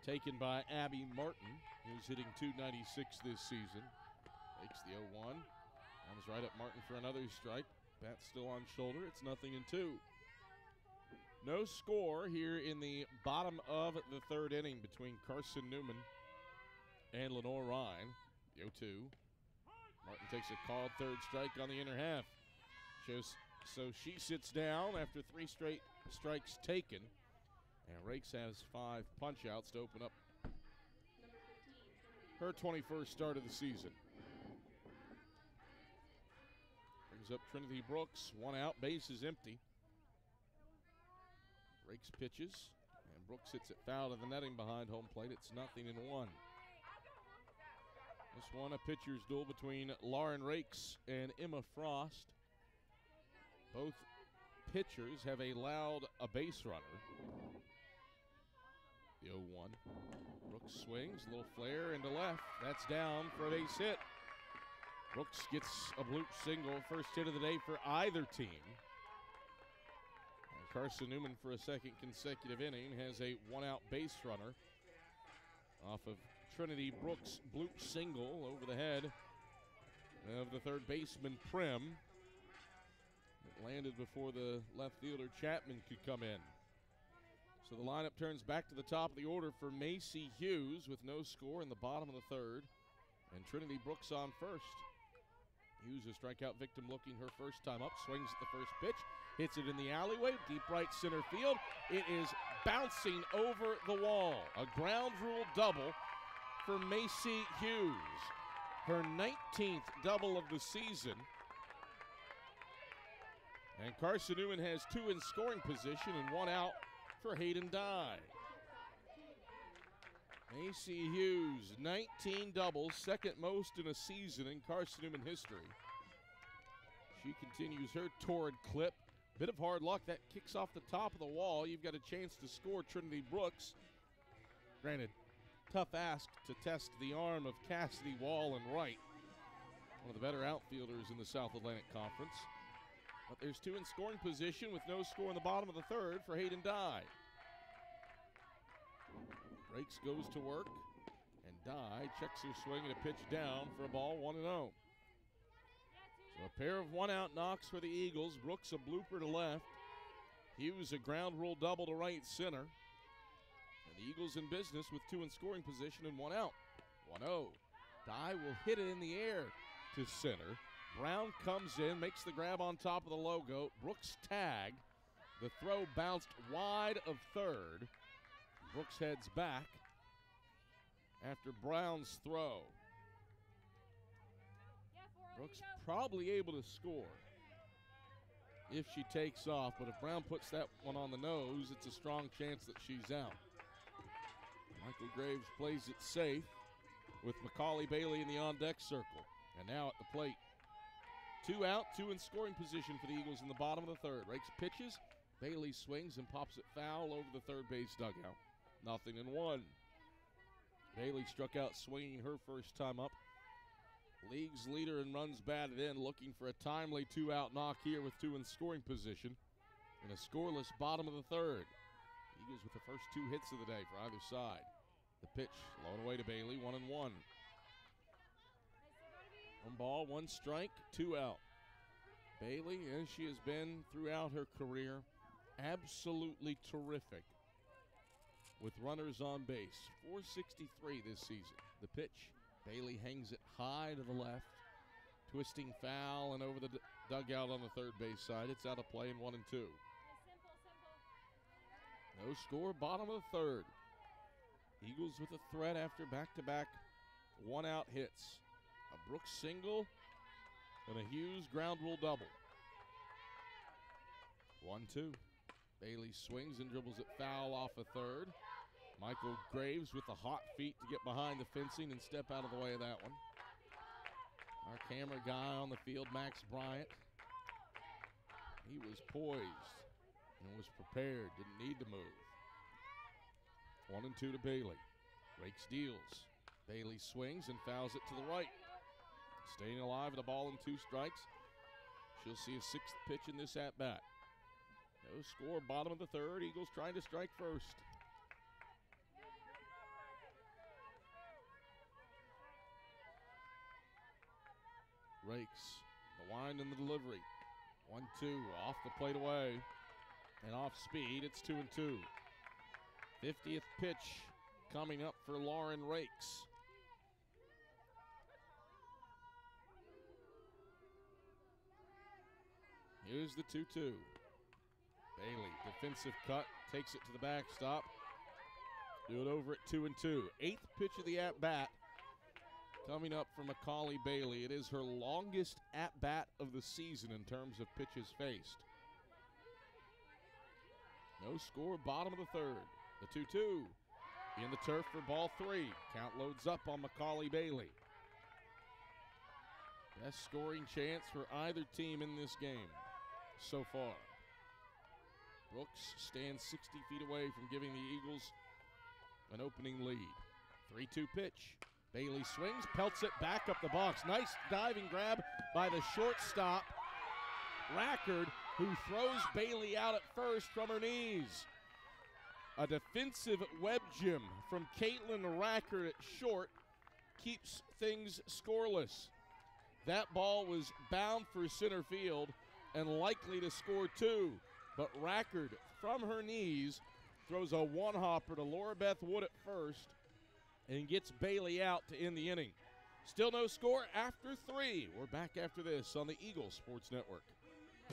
taken by Abby Martin, who's hitting .296 this season. Takes the 0-1. Comes right at Martin for another strike. Bat still on shoulder. It's 0-2. No score here in the bottom of the third inning between Carson-Newman and Lenoir-Rhyne. The 0-2. Martin takes a called third strike on the inner half. So she sits down after 3 straight strikes taken. And Rakes has 5 punch-outs to open up her 21st start of the season. Brings up Trinity Brooks. One out, base is empty. Rakes pitches, and Brooks hits it foul to the netting behind home plate. It's 0-1. This one a pitcher's duel between Lauren Rakes and Emma Frost. Both pitchers have allowed a base runner. The 0-1. Brooks swings, a little flare into left. That's down for a base hit. Brooks gets a bloop single, first hit of the day for either team. And Carson-Newman, for a second consecutive inning, has a one-out base runner off of Trinity Brooks' bloop single over the head of the third baseman, Prim. It landed before the left fielder, Chapman, could come in. So the lineup turns back to the top of the order for Macy Hughes with no score in the bottom of the third. And Trinity Brooks on first. Hughes, a strikeout victim, looking her first time up. Swings at the first pitch. Hits it in the alleyway. Deep right center field. It is bouncing over the wall. A ground rule double for Macy Hughes. Her 19th double of the season. And Carson-Newman has two in scoring position and one out for Hayden Dye. Macy Hughes, 19 doubles, second most in a season in Carson-Newman history. She continues her torrid clip. Bit of hard luck. That kicks off the top of the wall. You've got a chance to score Trinity Brooks. Granted, tough ask to test the arm of Cassidy Wall and Wright, one of the better outfielders in the South Atlantic Conference. But there's two in scoring position with no score in the bottom of the third for Hayden Dye. Rakes goes to work, and Dye checks her swing and a pitch down for a ball, 1-0. So a pair of one-out knocks for the Eagles. Brooks a blooper to left. Hughes a ground rule double to right center. And the Eagles in business with two in scoring position and one out. 1-0. Dye will hit it in the air to center. Brown comes in, makes the grab on top of the logo. Brooks tag. The throw bounced wide of third. Brooks heads back after Brown's throw. Brooks probably able to score if she takes off, but if Brown puts that one on the nose, it's a strong chance that she's out. Michael Graves plays it safe with Macaulay Bailey in the on-deck circle. And now at the plate, two out, two in scoring position for the Eagles in the bottom of the third. Rakes pitches, Bailey swings and pops it foul over the third base dugout. 0-1. Bailey struck out swinging her first time up. League's leader in runs batted in, looking for a timely two-out knock here with two in scoring position. In a scoreless bottom of the third. Eagles with the first two hits of the day for either side. The pitch, low away to Bailey, 1-1. 1 ball, 1 strike, 2 out. Bailey, as she has been throughout her career, absolutely terrific with runners on base. 463 this season. The pitch, Bailey hangs it high to the left, twisting foul and over the dugout on the third base side. It's out of play in 1-2. No score, bottom of the third. Eagles with a threat after back-to-back one-out hits. A Brooks single and a Hughes ground rule double. 1-2. Bailey swings and dribbles it foul off a third. Michael Graves with the hot feet to get behind the fencing and step out of the way of that one. Our camera guy on the field, Max Bryant, he was poised and was prepared, didn't need to move. 1-2 to Bailey. Rakes deals. Bailey swings and fouls it to the right. Staying alive at a ball and 2 strikes. She'll see a 6th pitch in this at-bat. No score, bottom of the third. Eagles trying to strike first. Rakes, the wind and the delivery. 1-2, off the plate away. And off speed, it's 2-2. 50th pitch coming up for Lauren Rakes. Here's the 2-2. Bailey, defensive cut, takes it to the backstop. Do it over at 2-2. 8th pitch of the at-bat coming up from Macaulay Bailey. It is her longest at-bat of the season in terms of pitches faced. No score, bottom of the third. The 2-2 in the turf for ball 3. Count loads up on Macaulay Bailey. Best scoring chance for either team in this game so far. Brooks stands 60 feet away from giving the Eagles an opening lead. 3-2 pitch. Bailey swings, pelts it back up the box. Nice diving grab by the shortstop, Rackard, who throws Bailey out at first from her knees. A defensive web gem from Caitlin Rackard at short keeps things scoreless. That ball was bound for center field and likely to score 2. But Rackard, from her knees, throws a one-hopper to Laura Beth Wood at first and gets Bailey out to end the inning. Still no score after 3. We're back after this on the Eagle Sports Network.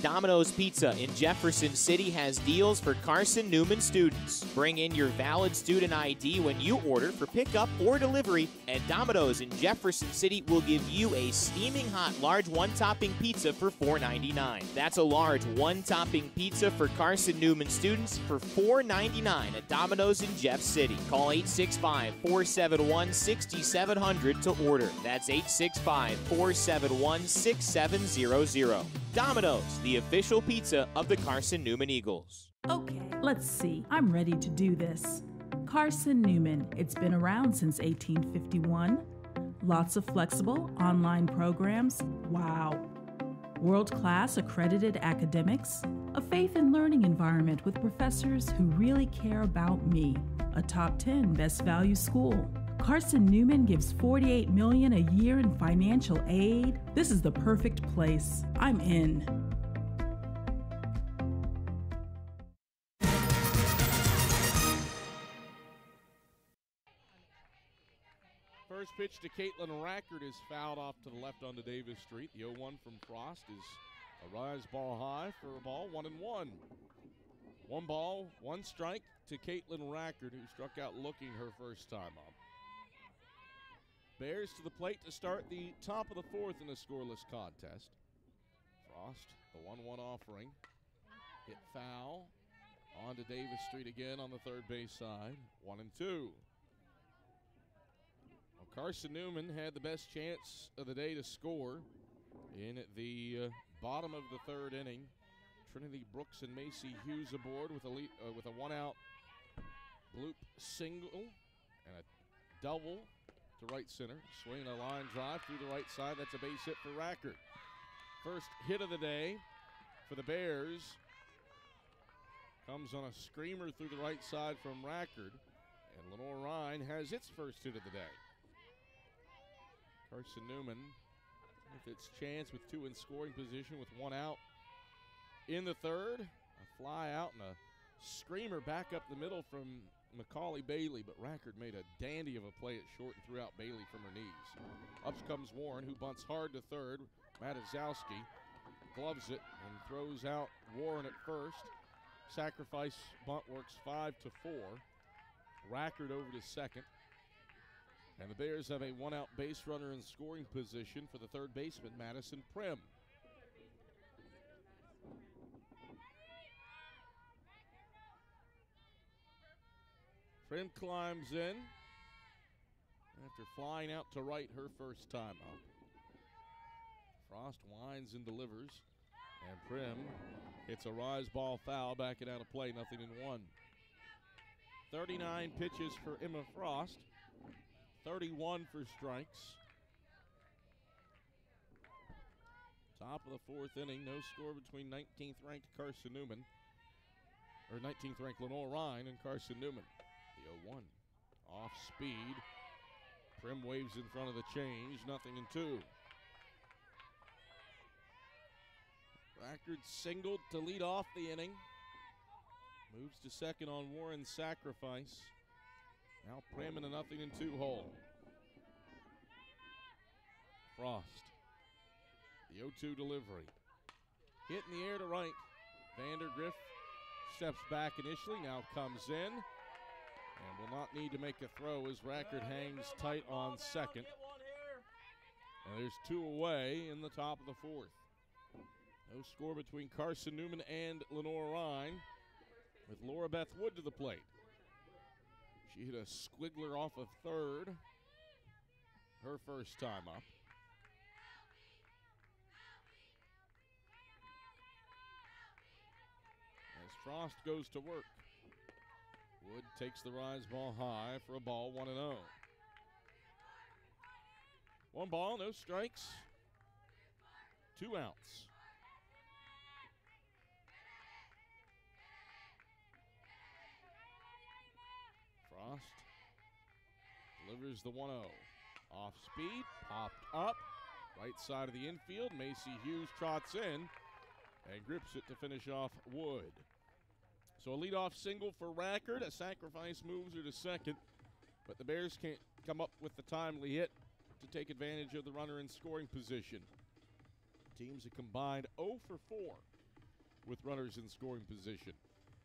Domino's Pizza in Jefferson City has deals for Carson-Newman students. Bring in your valid student ID when you order for pickup or delivery, and Domino's in Jefferson City will give you a steaming hot large one-topping pizza for $4.99. That's a large one-topping pizza for Carson-Newman students for $4.99 at Domino's in Jeff City. Call 865-471-6700 to order. That's 865-471-6700. Domino's, the official pizza of the Carson-Newman Eagles. Okay, let's see. I'm ready to do this. Carson-Newman. It's been around since 1851. Lots of flexible online programs. Wow. World-class accredited academics. A faith and learning environment with professors who really care about me. A top 10 best value school. Carson-Newman gives $48 million a year in financial aid. This is the perfect place. I'm in. First pitch to Caitlin Rackard is fouled off to the left onto Davis Street. The 0-1 from Frost is a rise ball high for a ball, 1-1. 1 ball, 1 strike to Caitlin Rackard, who struck out looking her first time up. Bears to the plate to start the top of the 4th in a scoreless contest. Frost, the 1-1 offering. Hit foul. On to Davis Street again on the third base side. 1-2. Well, Carson-Newman had the best chance of the day to score in the bottom of the 3rd inning. Trinity Brooks and Macy Hughes aboard with a 1-out bloop single and a double to right center. Swinging a line drive through the right side. That's a base hit for Rackard. First hit of the day for the Bears comes on a screamer through the right side from Rackard. And Lenoir-Rhyne has its first hit of the day. Carson-Newman with its chance with 2 in scoring position with 1 out in the 3rd. A fly out and a screamer back up the middle from Macaulay Bailey, but Rackard made a dandy of a play at short and threw out Bailey from her knees. Up comes Warren, who bunts hard to 3rd. Matazowski gloves it and throws out Warren at first. Sacrifice bunt works 5-4. Rackard over to 2nd. And the Bears have a 1-out base runner in scoring position for the 3rd baseman, Madison Prim. Prim climbs in after flying out to right her first time up. Frost winds and delivers, and Prim hits a rise ball foul, backing out of play, 0-1. 39 pitches for Emma Frost, 31 for strikes. Top of the 4th inning, no score between 19th ranked Carson-Newman, or 19th ranked Lenoir-Rhyne and Carson-Newman. The 0-1 off speed. Prim waves in front of the change, 0-2. Rackard singled to lead off the inning. Moves to 2nd on Warren's sacrifice. Now Prim in a 0-2 hole. Frost. The 0-2 delivery. Hit in the air to right. Vandergriff steps back initially, now comes in. And will not need to make a throw as Rackard hangs tight on 2nd. And there's 2 away in the top of the 4th. No score between Carson-Newman and Lenoir-Rhyne, with Laura Beth Wood to the plate. She hit a squiggler off of third, her first time up. As Frost goes to work, Wood takes the rise ball high for a ball, 1-0. 1 ball, no strikes, 2 outs. Frost delivers the 1-0. Off speed, popped up, right side of the infield. Macy Hughes trots in and grips it to finish off Wood. So a leadoff single for Rackard. A sacrifice moves her to second, but the Bears can't come up with the timely hit to take advantage of the runner in scoring position. Teams have combined 0 for 4 with runners in scoring position.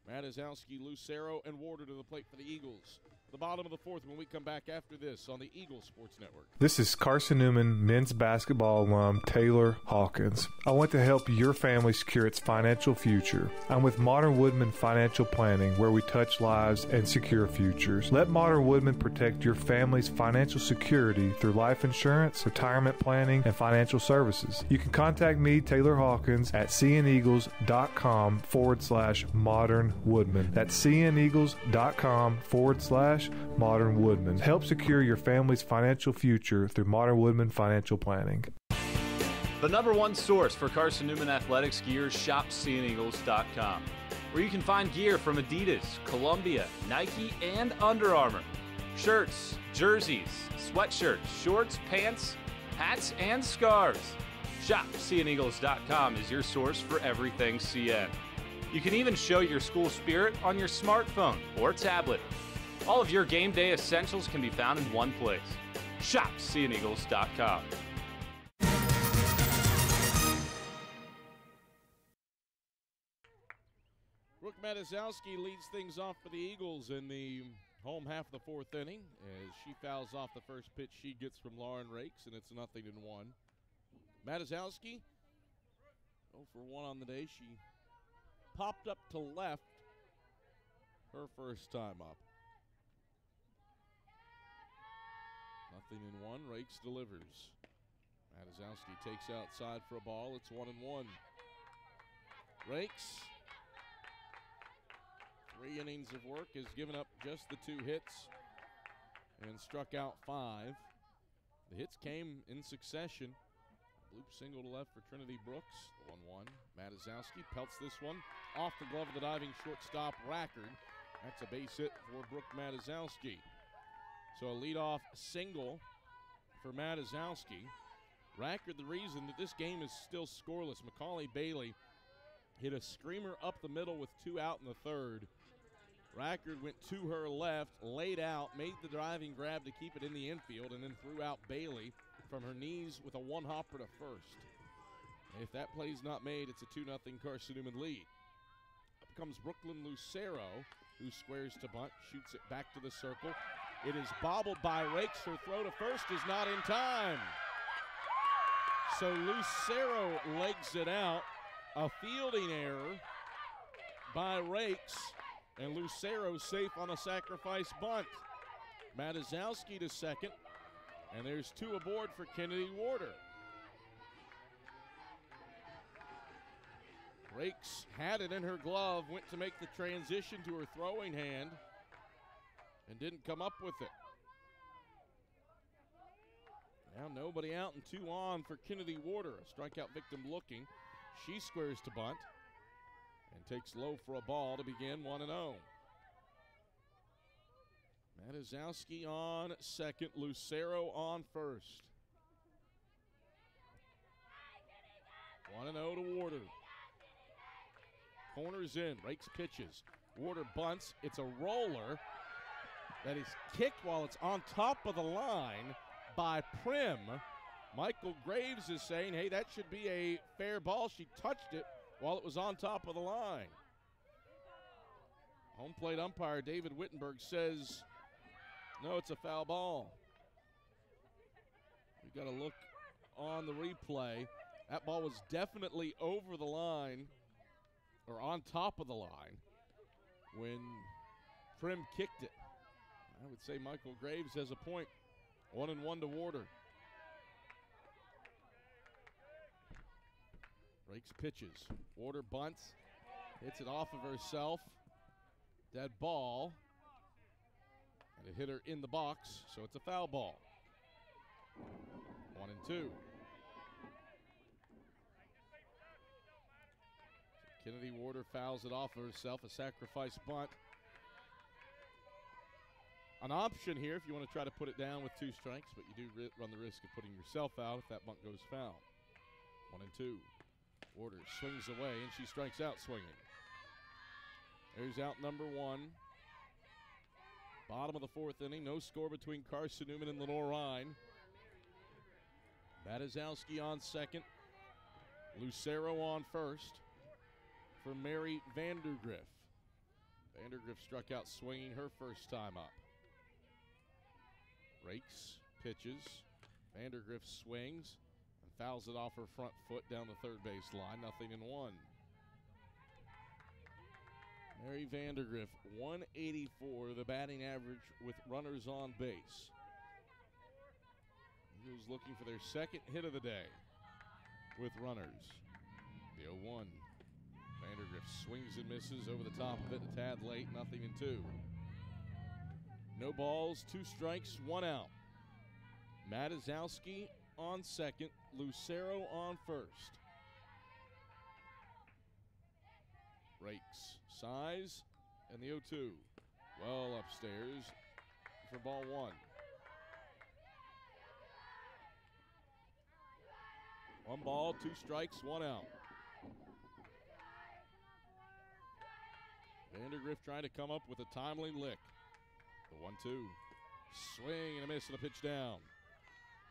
Matazowski, Lucero, and Warder to the plate for the Eagles. The bottom of the 4th when we come back after this on the Eagle Sports Network. This is Carson-Newman men's basketball alum Taylor Hawkins. I want to help your family secure its financial future. I'm with Modern Woodman Financial Planning, where we touch lives and secure futures. Let Modern Woodman protect your family's financial security through life insurance, retirement planning, and financial services. You can contact me, Taylor Hawkins, at cneagles.com/Modern Woodman. That's cneagles.com/Modern Woodman. Help secure your family's financial future through Modern Woodman Financial Planning. The number one source for Carson-Newman athletics gear is shopseeandeagles.com, where you can find gear from Adidas, Columbia, Nike, and Under Armour. Shirts, jerseys, sweatshirts, shorts, pants, hats, and scarves. Shopseeandeagles.com is your source for everything CN. You can even show your school spirit on your smartphone or tablet. All of your game day essentials can be found in one place. ShopSeeAndEagles.com. Brooke Matazowski leads things off for the Eagles in the home half of the 4th inning as she fouls off the first pitch she gets from Lauren Rakes, and it's 0-1. Matazowski, 0 for 1 on the day. She popped up to left her first time up. 0-1. Rakes delivers. Matazowski takes outside for a ball. It's 1-1. Rakes, 3 innings of work, has given up just the 2 hits and struck out 5. The hits came in succession. Bloop single to left for Trinity Brooks. The 1-1. Matazowski pelts this one off the glove of the diving shortstop Rackard. That's a base hit for Brooke Matazowski. So a leadoff single for Matazowski. Rackard, the reason that this game is still scoreless. Macaulay Bailey hit a screamer up the middle with 2 out in the 3rd. Rackard went to her left, laid out, made the driving grab to keep it in the infield, and then threw out Bailey from her knees with a 1-hopper to first. If that play's not made, it's a 2-0 Carson-Newman lead. Up comes Brooklyn Lucero, who squares to bunt, shoots it back to the circle. It is bobbled by Rakes. Her throw to first is not in time. So Lucero legs it out. A fielding error by Rakes, and Lucero safe on a sacrifice bunt. Matazowski to second, and there's 2 aboard for Kennedy Warder. Rakes had it in her glove, went to make the transition to her throwing hand, and didn't come up with it. Now nobody out and 2 on for Kennedy Warder. A strikeout victim looking. She squares to bunt and takes low for a ball to begin 1-0. Matazowski on second, Lucero on first. 1-0 to Warder. Corners in, Rakes pitches. Warder bunts. It's a roller that is kicked while it's on top of the line by Prim. Michael Graves is saying, hey, that should be a fair ball. She touched it while it was on top of the line. Home plate umpire David Wittenberg says, no, it's a foul ball. We've got to look on the replay. That ball was definitely over the line, or on top of the line, when Prim kicked it. I would say Michael Graves has a point. 1-1 to Warder. Rakes pitches. Warder bunts. Hits it off of herself. Dead ball. And it hit her in the box, so it's a foul ball. 1-2. Kennedy Warder fouls it off of herself, a sacrifice bunt. An option here if you want to try to put it down with 2 strikes, but you do run the risk of putting yourself out if that bunt goes foul. 1-2. Warder swings away, and she strikes out swinging. There's out number 1. Bottom of the 4th inning. No score between Carson-Newman and Lenoir-Rhyne. Matizowski on second. Lucero on first for Mary Vandergriff. Vandergriff struck out swinging her first time up. Rakes, pitches. Vandergriff swings and fouls it off her front foot down the third base line. 0-1. Mary Vandergriff, 184, the batting average with runners on base. Eagles looking for their second hit of the day with runners. The 0-1. Vandergriff swings and misses over the top of it, a tad late, 0-2. No balls, 2 strikes, 1 out. Matizowski on second, Lucero on first. Rakes, size, and the 0-2. Well upstairs for ball 1. 1 ball, 2 strikes, 1 out. Vandergriff trying to come up with a timely lick. The 1-2. Swing and a miss and a pitch down.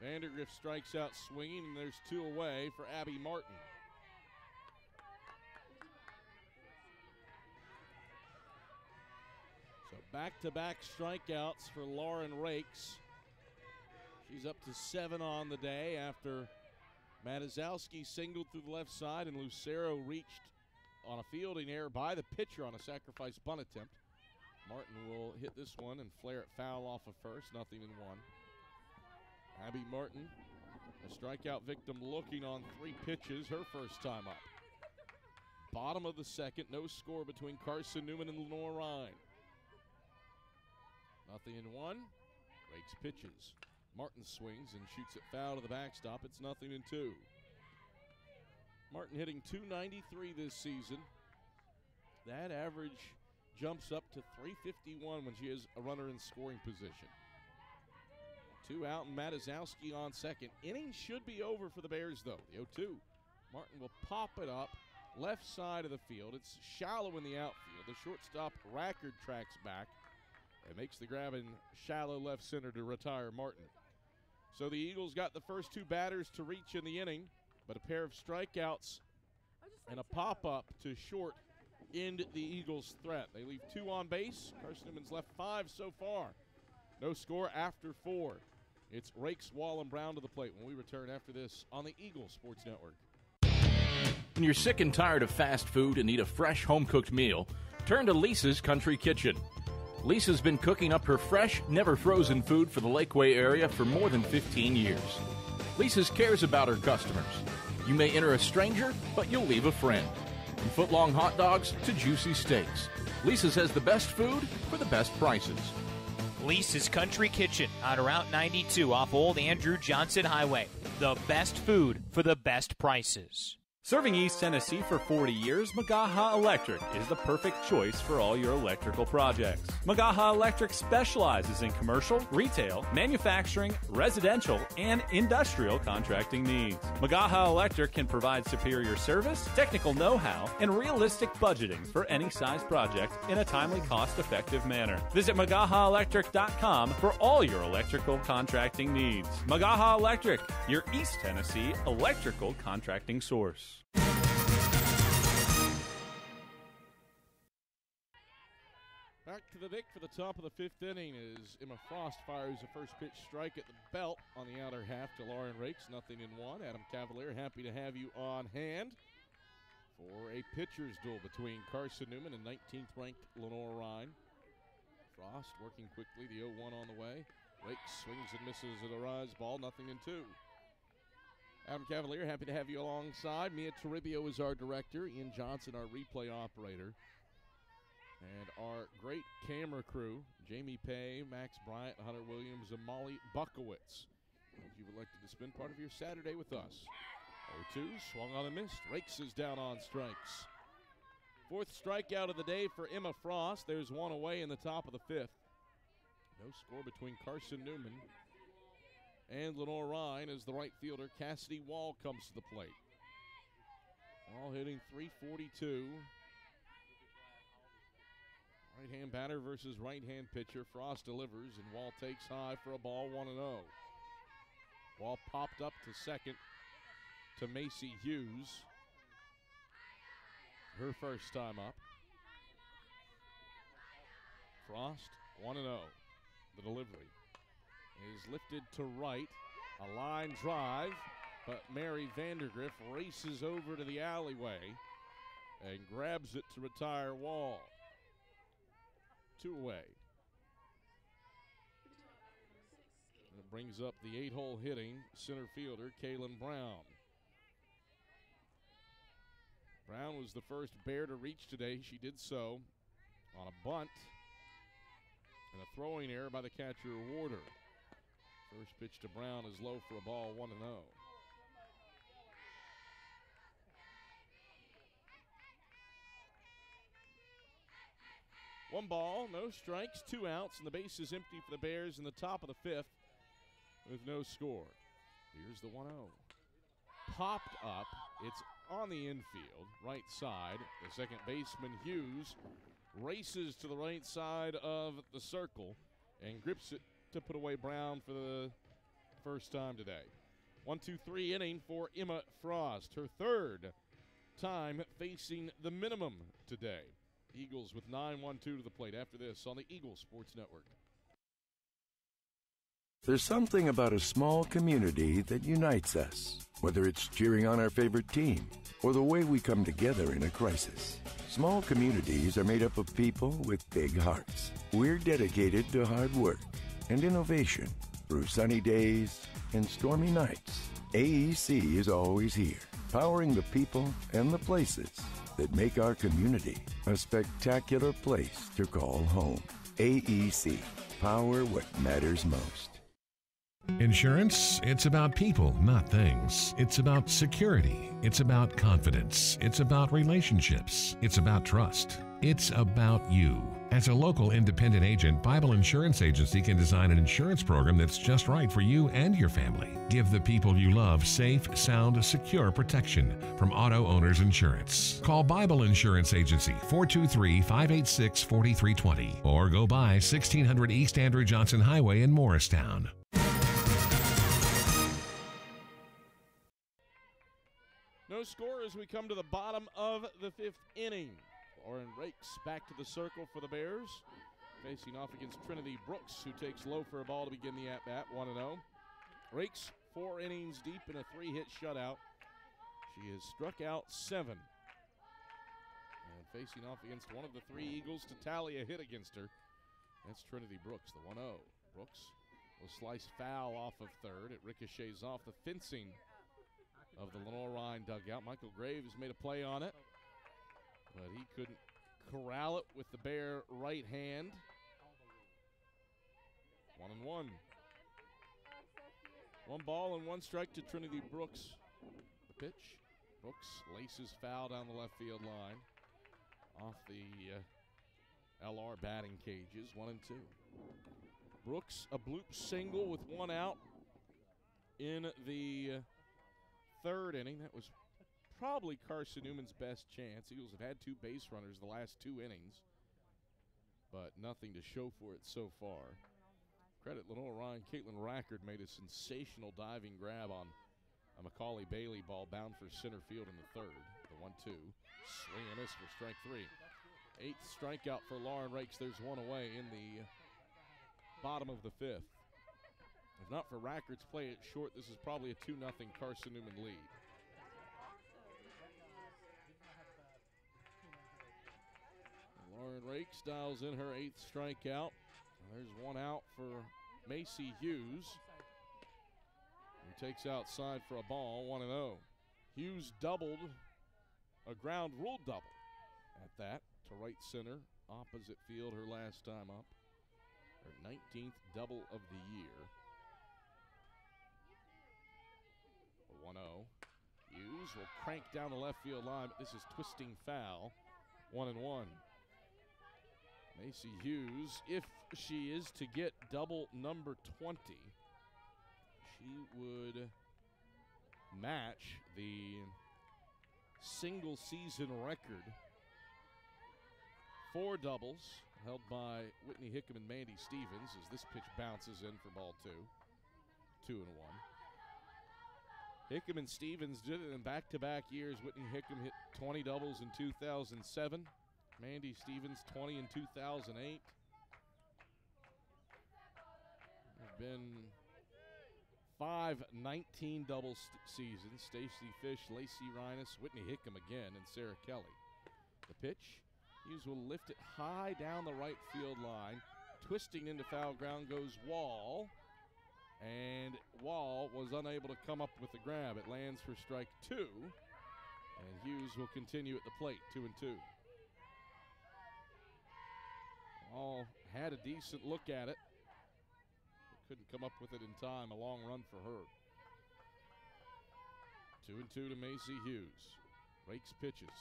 Vandergriff strikes out swinging, and there's 2 away for Abby Martin. So back-to-back strikeouts for Lauren Rakes. She's up to 7 on the day after Matizowski singled through the left side and Lucero reached on a fielding error by the pitcher on a sacrifice bunt attempt. Martin will hit this one and flare it foul off of first, 0-1. Abby Martin, a strikeout victim looking on 3 pitches, her first time up. Bottom of the second, no score between Carson-Newman and Lenoir-Rhyne. 0-1. Rakes pitches. Martin swings and shoots it foul to the backstop. It's 0-2. Martin hitting .293 this season. That average jumps up to .351 when she has a runner in scoring position. 2 out and Matizowski on second. Inning should be over for the Bears, though. The 0-2. Martin will pop it up left side of the field. It's shallow in the outfield. The shortstop Rackard tracks back and makes the grab in shallow left center to retire Martin. So the Eagles got the first 2 batters to reach in the inning, but a pair of strikeouts and a pop-up to short end the Eagles' threat. They leave 2 on base. Carson-Newman's left 5 so far. No score after 4. It's Rakes, Wall, and Brown to the plate when we return after this on the Eagle Sports Network. When you're sick and tired of fast food and need a fresh home-cooked meal, turn to Lisa's Country Kitchen. Lisa's been cooking up her fresh, never-frozen food for the Lakeway area for more than 15 years. Lisa's cares about her customers. You may enter a stranger, but you'll leave a friend. From foot-long hot dogs to juicy steaks, Lisa's has the best food for the best prices. Lisa's Country Kitchen on Route 92 off Old Andrew Johnson Highway. The best food for the best prices. Serving East Tennessee for 40 years, Magaha Electric is the perfect choice for all your electrical projects. Magaha Electric specializes in commercial, retail, manufacturing, residential, and industrial contracting needs. Magaha Electric can provide superior service, technical know-how, and realistic budgeting for any size project in a timely, cost-effective manner. Visit MagahaElectric.com for all your electrical contracting needs. Magaha Electric, your East Tennessee electrical contracting source. Back to the Vic for the top of the 5th inning as Emma Frost fires a first pitch strike at the belt on the outer half to Lauren Rakes. 0-1. Adam Cavalier happy to have you on hand for a pitcher's duel between Carson-Newman and 19th ranked Lenoir-Rhyne. Frost working quickly, the 0-1 on the way. Rakes swings and misses at a rise ball, 0-2. Adam Cavalier happy to have you alongside. Mia Toribio is our director. Ian Johnson, our replay operator. And our great camera crew, Jamie Pay, Max Bryant, Hunter Williams, and Molly Buckowitz. If you've elected to spend part of your Saturday with us. 0-2, swung on and missed. Rakes is down on strikes. 4th strikeout of the day for Emma Frost. There's one away in the top of the 5th. No score between Carson-Newman and Lenoir-Rhyne as the right fielder, Cassidy Wall, comes to the plate. Wall hitting .342. Right-hand batter versus right-hand pitcher. Frost delivers, and Wall takes high for a ball, 1-0. Wall popped up to second to Macy Hughes. Her first time up. Frost, 1-0. The delivery is lifted to right. A line drive, but Mary Vandergriff races over to the alleyway and grabs it to retire Wall. 2 away. And it brings up the 8-hole hitting center fielder, Kaylin Brown. Brown was the first Bear to reach today. She did so on a bunt and a throwing error by the catcher, Warder. First pitch to Brown is low for a ball, 1-0. One ball, no strikes, 2 outs, and the base is empty for the Bears in the top of the 5th with no score. Here's the 1-0. Popped up. It's on the infield, right side. The second baseman, Hughes, races to the right side of the circle and grips it to put away Brown for the first time today. 1-2-3 inning for Emma Frost, her 3rd time facing the minimum today. Eagles with 9-1-2 to the plate after this on the Eagles Sports Network. There's something about a small community that unites us, whether it's cheering on our favorite team or the way we come together in a crisis. Small communities are made up of people with big hearts. We're dedicated to hard work and innovation through sunny days and stormy nights. AEC is always here, powering the people and the places that make our community a spectacular place to call home. AEC, power what matters most. Insurance, it's about people, not things. It's about security. It's about confidence. It's about relationships. It's about trust. It's about you. As a local independent agent, Bible Insurance Agency can design an insurance program that's just right for you and your family. Give the people you love safe, sound, secure protection from Auto Owners Insurance. Call Bible Insurance Agency 423-586-4320 or go by 1600 East Andrew Johnson Highway in Morristown. No score as we come to the bottom of the 5th inning. Lauren Rakes back to the circle for the Bears, facing off against Trinity Brooks, who takes low for a ball to begin the at-bat, 1-0. Rakes 4 innings deep in a 3-hit shutout. She has struck out 7. And facing off against one of the 3 Eagles to tally a hit against her, that's Trinity Brooks, the 1-0. Brooks will slice foul off of third. It ricochets off the fencing of the Lenoir-Rhyne dugout. Michael Graves made a play on it, but he couldn't corral it with the Bear right hand. 1-1. 1 ball and 1 strike to Trinity Brooks. The pitch. Brooks laces foul down the left field line off the LR batting cages. 1-2. Brooks, a bloop single with 1 out in the 3rd inning. That was probably Carson-Newman's best chance. Eagles have had 2 base runners the last 2 innings, but nothing to show for it so far. Credit Lenoir-Rhyne. Caitlin Rackard made a sensational diving grab on a Macaulay Bailey ball bound for center field in the 3rd. The 1-2. Swing and miss for strike 3. Eighth strikeout for Lauren Rakes. There's one away in the bottom of the fifth. If not for Rackards play it short, this is probably a 2-0 Carson-Newman lead. Lauren Rakes dials in her 8th strikeout. There's one out for Macy Hughes, who takes outside for a ball, 1-0. Hughes doubled, a ground rule double at that, to right center, opposite field her last time up. Her 19th double of the year. 1-0. Hughes will crank down the left field line, but this is twisting foul. 1-1. Macy Hughes, if she is to get double number 20, she would match the single season record for doubles held by Whitney Hickam and Mandy Stevens as this pitch bounces in for ball 2. 2-1. Hickam and Stevens did it in back-to-back years. Whitney Hickam hit 20 doubles in 2007. Mandy Stevens 20 in 2008. There have been 5 19 double seasons. Stacy Fish, Lacey Rhinus, Whitney Hickam again, and Sarah Kelly. The pitch, Hughes will lift it high down the right field line. Twisting into foul ground goes Wall. And Wall was unable to come up with the grab. It lands for strike 2. And Hughes will continue at the plate, 2-2. Wall had a decent look at it, but couldn't come up with it in time. A long run for her. 2-2 to Macy Hughes. Rakes pitches.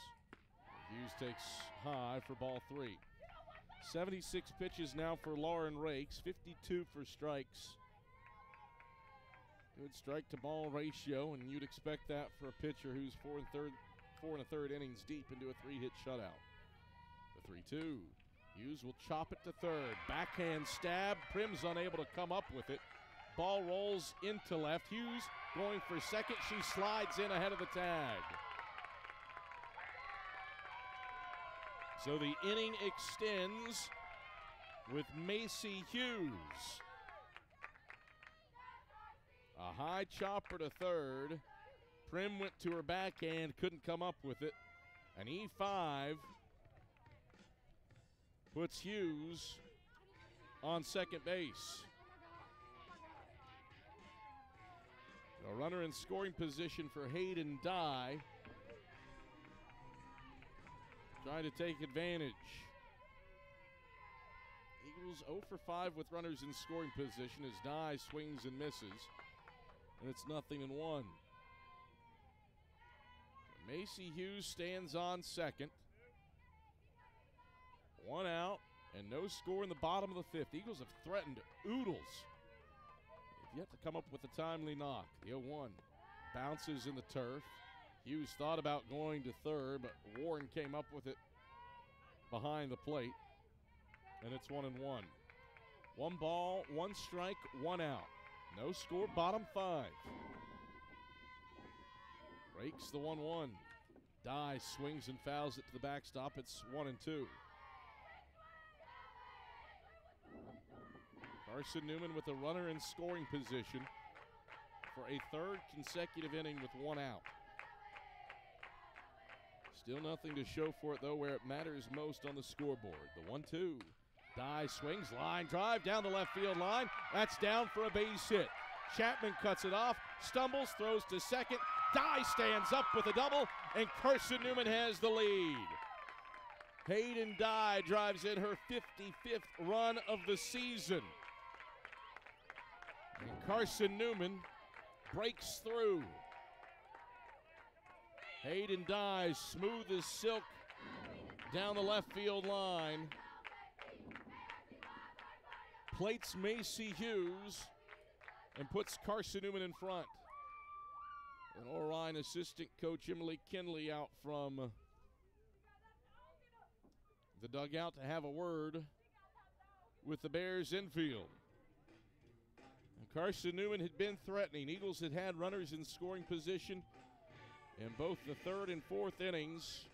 Hughes takes high for ball 3. 76 pitches now for Lauren Rakes, 52 for strikes. Good strike to ball ratio, and you'd expect that for a pitcher who's 4 1/3 innings deep into a 3-hit shutout. The 3-2. Hughes will chop it to third. Backhand stab. Prim's unable to come up with it. Ball rolls into left. Hughes going for second. She slides in ahead of the tag. So the inning extends with Macy Hughes. A high chopper to third. Prim went to her backhand, couldn't come up with it. An E5 puts Hughes on second base. A runner in scoring position for Hayden Dye. Trying to take advantage. Eagles 0 for 5 with runners in scoring position as Dye swings and misses. And it's 0-1. Macy Hughes stands on second. One out and no score in the bottom of the fifth. Eagles have threatened oodles. They've yet to come up with a timely knock. The 0-1 bounces in the turf. Hughes thought about going to third, but Warren came up with it behind the plate. And it's 1-1. 1 ball, 1 strike, 1 out. No score, bottom 5. Rakes the 1-1. Dye swings and fouls it to the backstop. It's 1-2. Carson-Newman with a runner in scoring position for a 3rd consecutive inning with 1 out. Still nothing to show for it, though, where it matters most on the scoreboard. The 1-2. Dye swings, line drive down the left field line. That's down for a base hit. Chapman cuts it off, stumbles, throws to second. Dye stands up with a double, and Carson-Newman has the lead. Hayden Dye drives in her 55th run of the season. And Carson-Newman breaks through. Hayden Dye, smooth as silk, down the left field line. Plates Macy Hughes and puts Carson-Newman in front. Lenoir-Rhyne assistant coach Emily Kinley out from the dugout to have a word with the Bears infield. And Carson-Newman had been threatening. Eagles had had runners in scoring position in both the 3rd and 4th innings,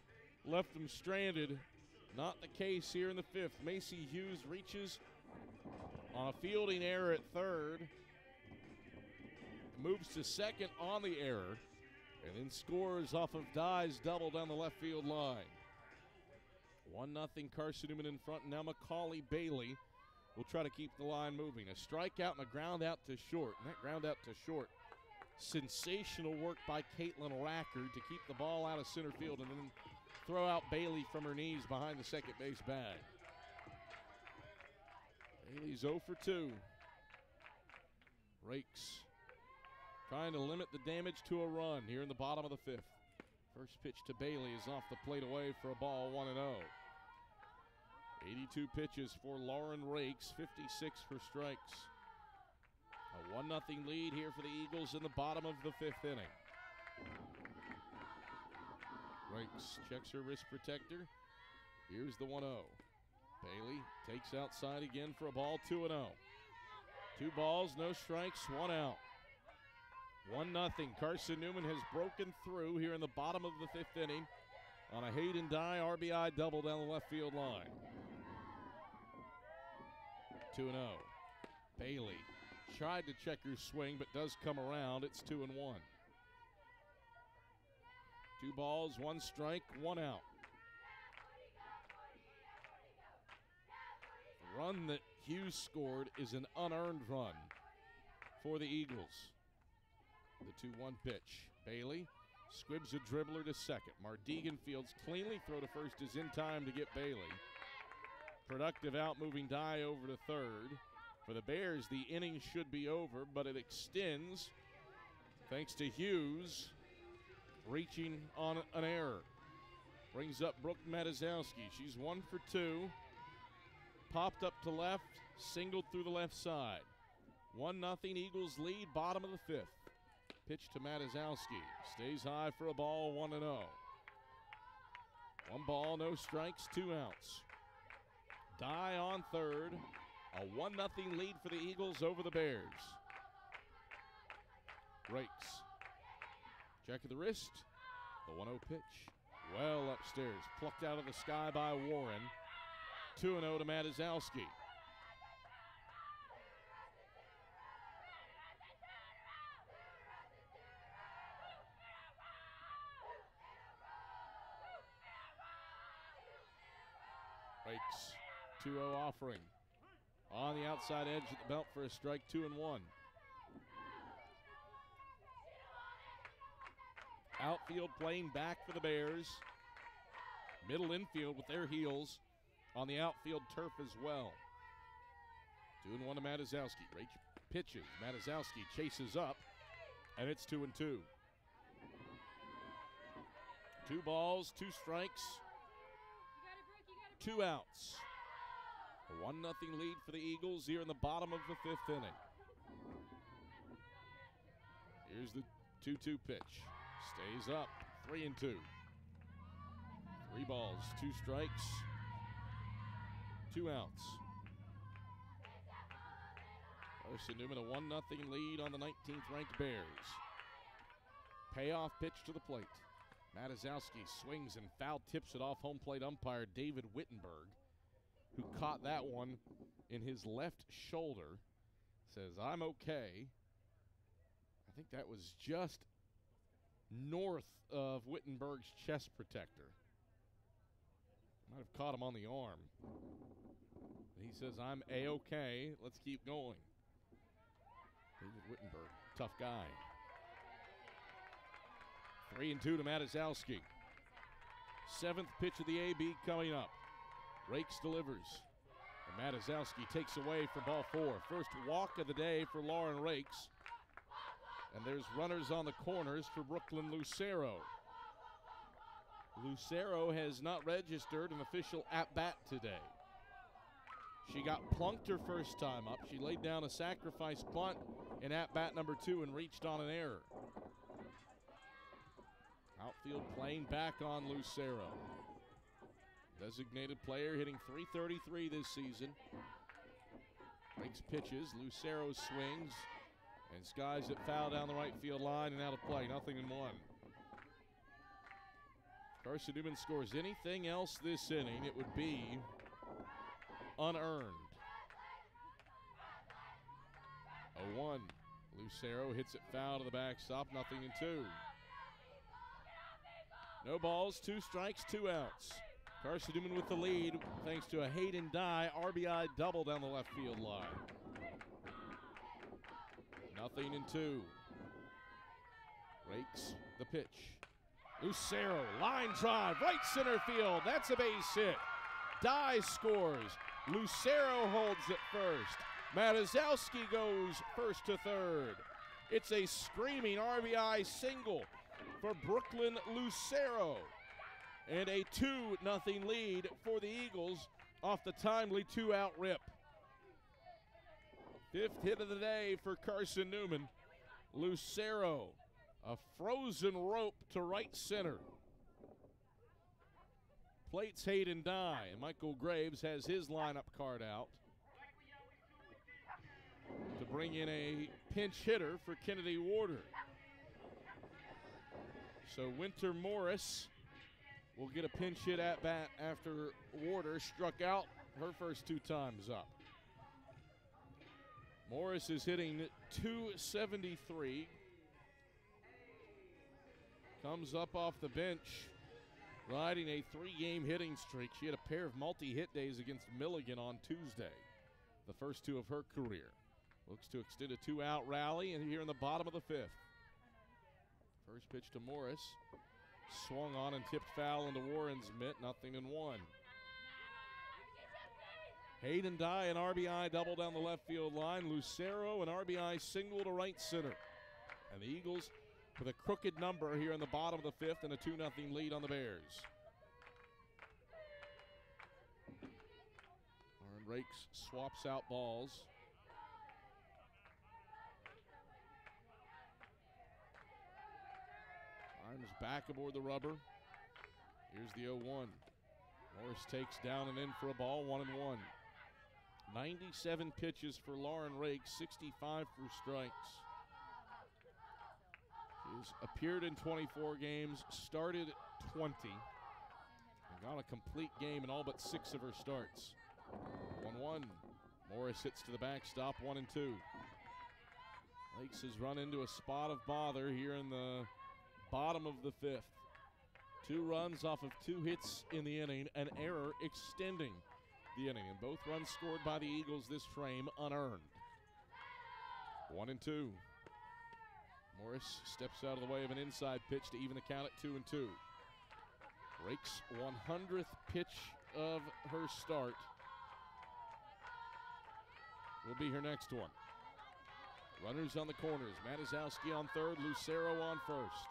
left them stranded Not the case here in the 5th. Macy Hughes reaches on a fielding error at third. Moves to second on the error. And then scores off of Dye's double down the left field line. 1-0 Carson-Newman in front. Now Macaulay Bailey will try to keep the line moving. A strikeout and a ground out to short. And that ground out to short, sensational work by Caitlin Rackard to keep the ball out of center field and then throw out Bailey from her knees behind the second base bag. Bailey's 0 for 2. Rakes trying to limit the damage to a run here in the bottom of the 5th. First pitch to Bailey is off the plate away for a ball, 1-0. 82 pitches for Lauren Rakes, 56 for strikes. A 1-0 lead here for the Eagles in the bottom of the 5th inning. Rakes checks her wrist protector. Here's the 1-0. Bailey takes outside again for a ball, 2-0. 2 balls, no strikes, 1 out. 1-0. Carson-Newman has broken through here in the bottom of the 5th inning on a Hayden Dye RBI double down the left field line. 2-0. Bailey tried to check her swing, but does come around. It's 2-1. 2 balls, 1 strike, 1 out. The run that Hughes scored is an unearned run for the Eagles. The 2-1 pitch. Bailey squibs a dribbler to second. Mardegan fields cleanly. Throw to first is in time to get Bailey. Productive out, moving Dye over to third. For the Bears, the inning should be over, but it extends thanks to Hughes reaching on an error. Brings up Brooke Matazowski. She's 1 for 2. Popped up to left, singled through the left side. 1-0 Eagles lead, bottom of the 5th. Pitch to Matazowski. Stays high for a ball, 1-0. 1 ball, no strikes, 2 outs. Dye on third. A 1-0 lead for the Eagles over the Bears. Rakes. Check of the wrist. The 1-0 pitch. Well upstairs. Plucked out of the sky by Warren. 2-0 to Matazowski. Rakes, 2-0 offering. On the outside edge of the belt for a strike, 2-1. Outfield playing back for the Bears. Middle infield with their heels on the outfield turf as well. 2-1 to Matazowski. Rach pitches. Matazowski chases up, and it's 2-2. 2 balls, 2 strikes, 2 outs. A 1-0 lead for the Eagles here in the bottom of the 5th inning. Here's the 2-2 pitch. Stays up, 3-2. 3 balls, 2 strikes, 2 outs. Carson-Newman a 1-0 lead on the 19th ranked Bears. Payoff pitch to the plate. Matazowski swings and foul tips it off home plate umpire David Wittenberg, who caught that one in his left shoulder. Says, I'm okay. I think that was just north of Wittenberg's chest protector. Might have caught him on the arm. He says, I'm A-okay. Let's keep going. David Wittenberg, tough guy. 3-2 to Matazowski. 7th pitch of the AB coming up. Rakes delivers. And Matazowski takes away for ball 4. First walk of the day for Lauren Rakes. And there's runners on the corners for Brooklyn Lucero. Lucero has not registered an official at-bat today. She got plunked her first time up. She laid down a sacrifice bunt in at-bat number 2 and reached on an error. Outfield playing back on Lucero. Designated player hitting .333 this season. Rakes pitches, Lucero swings, and skies it foul down the right field line and out of play. 0-1. Carson-Newman scores anything else this inning, it would be unearned. 0-1. Lucero hits it foul to the backstop, 0-2. No balls, 2 strikes, 2 outs. Carson-Newman with the lead thanks to a Hayden Dye RBI double down the left field line. 0-2. Rakes the pitch. Lucero, line drive, right center field. That's a base hit. Dye scores. Lucero holds it first. Matazowski goes first to third. It's a screaming RBI single for Brooklyn Lucero. And a 2-0 lead for the Eagles off the timely 2-out rip. 5th hit of the day for Carson-Newman. Lucero, a frozen rope to right center. Plates Hayden Dye, and Michael Graves has his lineup card out to bring in a pinch hitter for Kennedy Warder. So Winter Morris will get a pinch hit at bat after Warder struck out her first 2 times up. Morris is hitting .273. Comes up off the bench, riding a 3-game hitting streak. She had a pair of multi-hit days against Milligan on Tuesday, the first 2 of her career. Looks to extend a 2-out rally, and here in the bottom of the 5th. First pitch to Morris. Swung on and tipped foul into Warren's mitt, 0-1. Hayden Dye, an RBI double down the left field line. Lucero, an RBI single to right center. And the Eagles with a crooked number here in the bottom of the 5th and a 2-0 lead on the Bears. Aaron Rakes swaps out balls. Arms back aboard the rubber. Here's the 0-1. Morris takes down and in for a ball, 1-1. 97 pitches for Lauren Rakes, 65 for strikes. She's appeared in 24 games, started 20, and got a complete game in all but 6 of her starts. 1-1. Morris hits to the backstop, 1-2. Rakes has run into a spot of bother here in the bottom of the 5th. 2 runs off of 2 hits in the inning, an error extending the inning, and both runs scored by the Eagles this frame unearned. 1-2. Morris steps out of the way of an inside pitch to even the count at 2-2. Rakes' 100th pitch of her start will be her next one. Runners on the corners. Matazowski on third, Lucero on first.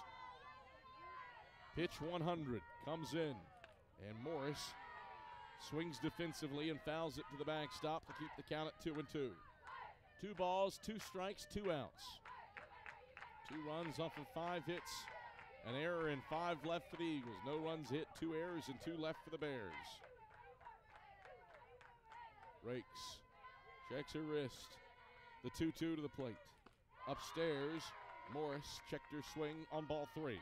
Pitch 100 comes in, and Morris swings defensively and fouls it to the backstop to keep the count at 2-2. 2 balls, 2 strikes, 2 outs. 2 runs off of 5 hits, an error and 5 left for the Eagles. No runs hit, 2 errors and 2 left for the Bears. Rakes checks her wrist. The 2-2 to the plate. Upstairs, Morris checked her swing on ball 3.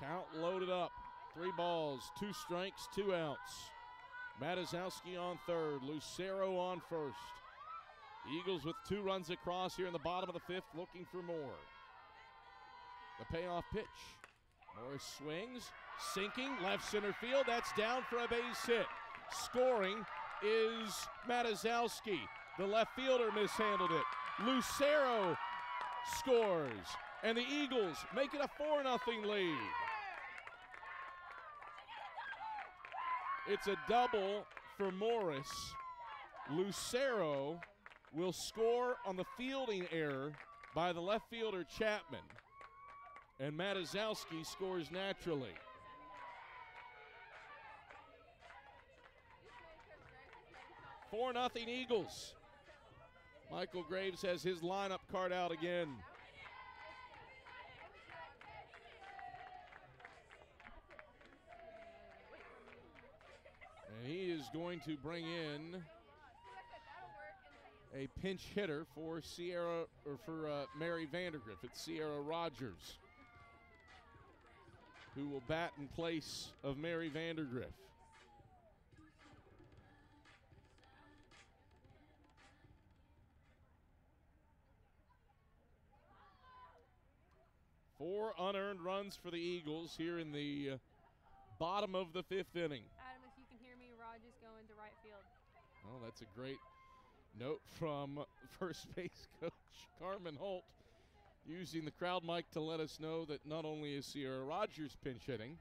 Count loaded up. 3 balls, 2 strikes, 2 outs. Matazowski on third, Lucero on first. The Eagles with 2 runs across here in the bottom of the 5th, looking for more. The payoff pitch. Morris swings, sinking, left center field. That's down for a base hit. Scoring is Matazowski. The left fielder mishandled it. Lucero scores, and the Eagles make it a 4-0 lead. It's a double for Morris. Lucero will score on the fielding error by the left fielder Chapman, and Matazowski scores naturally. Four 4-0 Eagles. Michael Graves has his lineup card out again. And he is going to bring in a pinch hitter for Mary Vandergriff. It's Sierra Rogers. who will bat in place of Mary Vandergriff. Four unearned runs for the Eagles here in the bottom of the fifth inning. Adam, if you can hear me, Rogers going to right field. Well, that's a great note from first base coach Carmen Holt, using the crowd mic to let us know that not only is Sierra Rogers pinch hitting,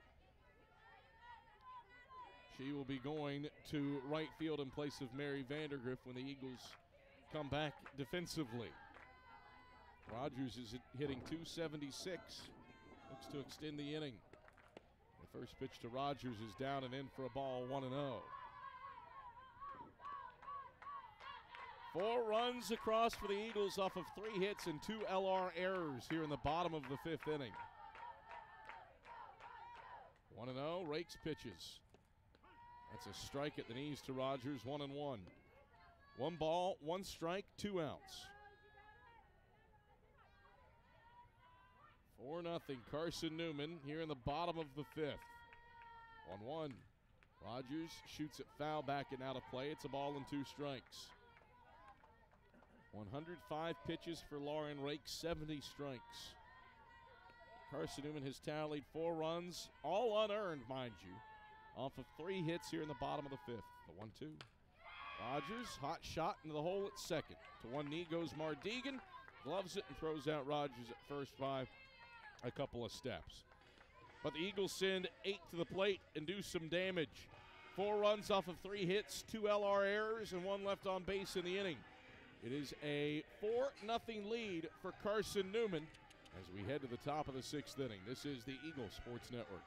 she will be going to right field in place of Mary Vandergriff when the Eagles come back defensively. Rogers is hitting .276, looks to extend the inning. The first pitch to Rogers is down and in for a ball, 1-0. 4 runs across for the Eagles off of 3 hits and 2 LR errors here in the bottom of the fifth inning. 1-0, Rakes pitches. That's a strike at the knees to Rogers, 1-1. 1 ball, 1 strike, 2 outs. 4-0, Carson-Newman here in the bottom of the fifth. 1-1. Rogers shoots it foul, back and out of play. It's a ball and 2 strikes. 105 pitches for Lauren Rakes, 70 strikes. Carson-Newman has tallied 4 runs, all unearned, mind you, off of 3 hits here in the bottom of the fifth. The 1-2. Rogers, hot shot into the hole at second. To one knee goes Mardigan, gloves it and throws out Rogers at first by a couple of steps. But the Eagles send 8 to the plate and do some damage. 4 runs off of 3 hits, 2 LR errors, and 1 left on base in the inning. It is a 4-0 lead for Carson-Newman as we head to the top of the 6th inning. This is the Eagle Sports Network.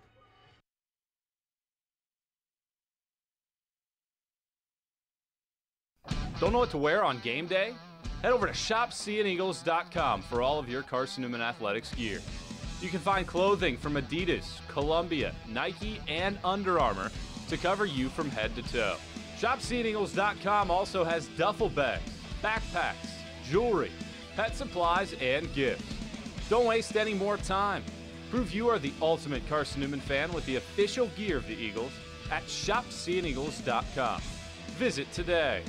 Don't know what to wear on game day? Head over to shopseeandeagles.com for all of your Carson-Newman athletics gear. You can find clothing from Adidas, Columbia, Nike, and Under Armour to cover you from head to toe. ShopSeeingEagles.com also has duffel bags, backpacks, jewelry, pet supplies, and gifts. Don't waste any more time. Prove you are the ultimate Carson-Newman fan with the official gear of the Eagles at ShopSeeingEagles.com. Visit today.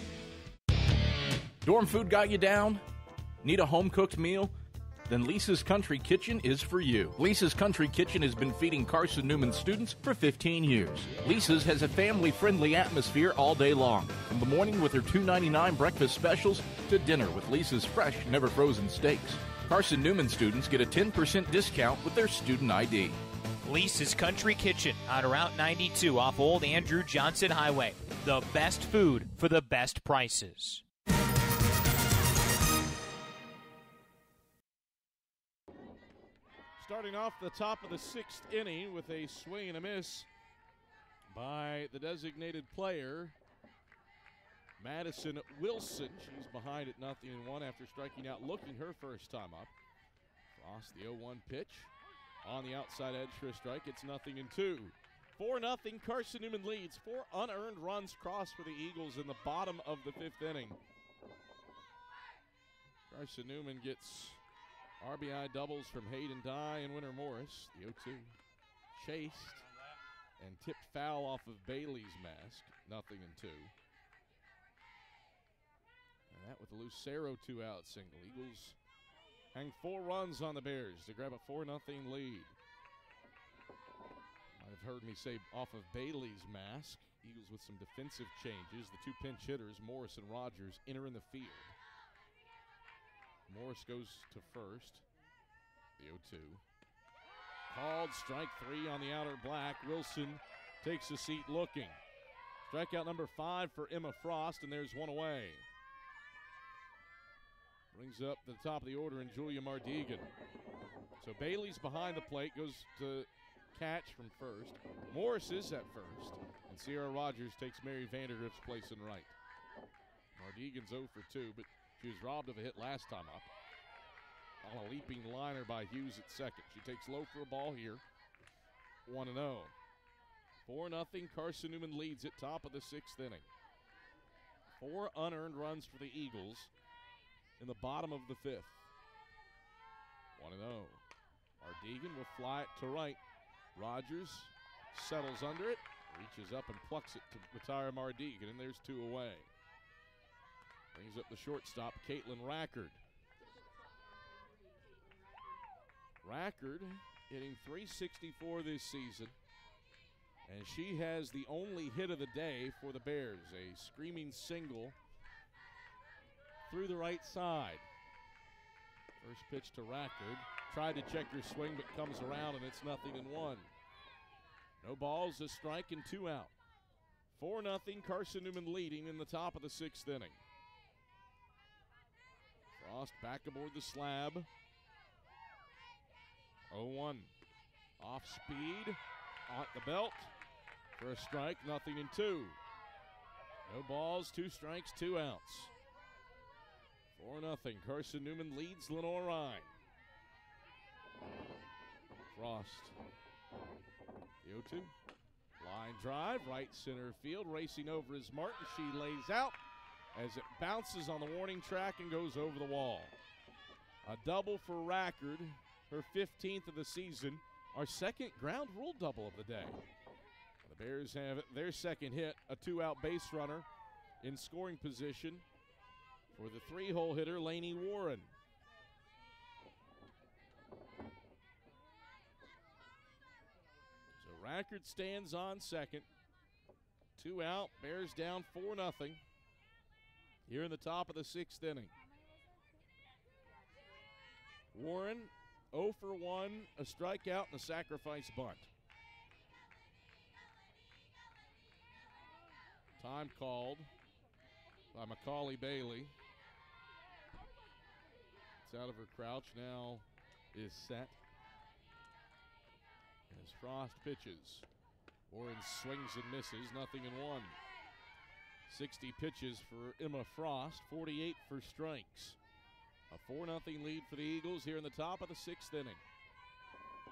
Dorm food got you down? Need a home-cooked meal? Then Lisa's Country Kitchen is for you. Lisa's Country Kitchen has been feeding Carson-Newman students for 15 years. Lisa's has a family-friendly atmosphere all day long, from the morning with her $2.99 breakfast specials to dinner with Lisa's fresh, never-frozen steaks. Carson-Newman students get a 10% discount with their student ID. Lisa's Country Kitchen on Route 92 off Old Andrew Johnson Highway. The best food for the best prices. Starting off the top of the 6th inning with a swing and a miss by the designated player, Madison Wilson. She's behind at 0-1 after striking out looking her first time up. Frost, the 0-1 pitch on the outside edge for a strike. It's 0-2. 4-0, Carson-Newman leads. 4 unearned runs crossed for the Eagles in the bottom of the 5th inning. Carson-Newman gets RBI doubles from Hayden Dye and Winter Morris. The 0-2 chased and tipped foul off of Bailey's mask. 0-2. And that with a Lucero 2-out single. Eagles hang 4 runs on the Bears to grab a 4-0 lead. Might have heard me say off of Bailey's mask. Eagles with some defensive changes. The 2 pinch hitters, Morris and Rogers, enter in the field. Morris goes to first. The 0-2. Called strike 3 on the outer black. Wilson takes a seat looking. Strikeout number 5 for Emma Frost, and there's 1 away. Brings up the top of the order in Julia Mardigan. So Bailey's behind the plate, goes to catch from first. Morris is at first, and Sierra Rogers takes Mary Vandergriff's place in right. Mardigan's 0 for 2, but she was robbed of a hit last time up on a leaping liner by Hughes at second. She takes low for a ball here. 1-0. 4-0, Carson-Newman leads at top of the 6th inning. 4 unearned runs for the Eagles in the bottom of the 5th. 1-0. Mardigan will fly it to right. Rogers settles under it, reaches up and plucks it to Matara Mardigan, and there's 2 away. Brings up the shortstop, Caitlin Rackard. Rackard hitting .364 this season, and she has the only hit of the day for the Bears, a screaming single through the right side. First pitch to Rackard. Tried to check her swing, but comes around, and it's 0-1. No balls, a strike, and 2 out. 4-0, Carson-Newman leading in the top of the 6th inning. Frost back aboard the slab. 0-1. Off speed, on the belt for a strike, 0-2. No balls, 2 strikes, 2 outs. 4-0, Carson-Newman leads Lenoir-Rhyne. Frost, the 0-2. Line drive, right center field, racing over is Martin. She lays out as it bounces on the warning track and goes over the wall. A double for Rackard, her 15th of the season, our second ground rule double of the day. The Bears have their second hit, a 2-out base runner in scoring position for the 3-hole hitter, Lainey Warren. So Rackard stands on second. 2 out, Bears down 4-0 here in the top of the 6th inning. Warren 0 for 1, a strikeout and a sacrifice bunt. Time called by Macaulay Bailey. It's out of her crouch, now is set. As Frost pitches, Warren swings and misses, 0-1. 60 pitches for Emma Frost, 48 for strikes. A 4-0 lead for the Eagles here in the top of the 6th inning.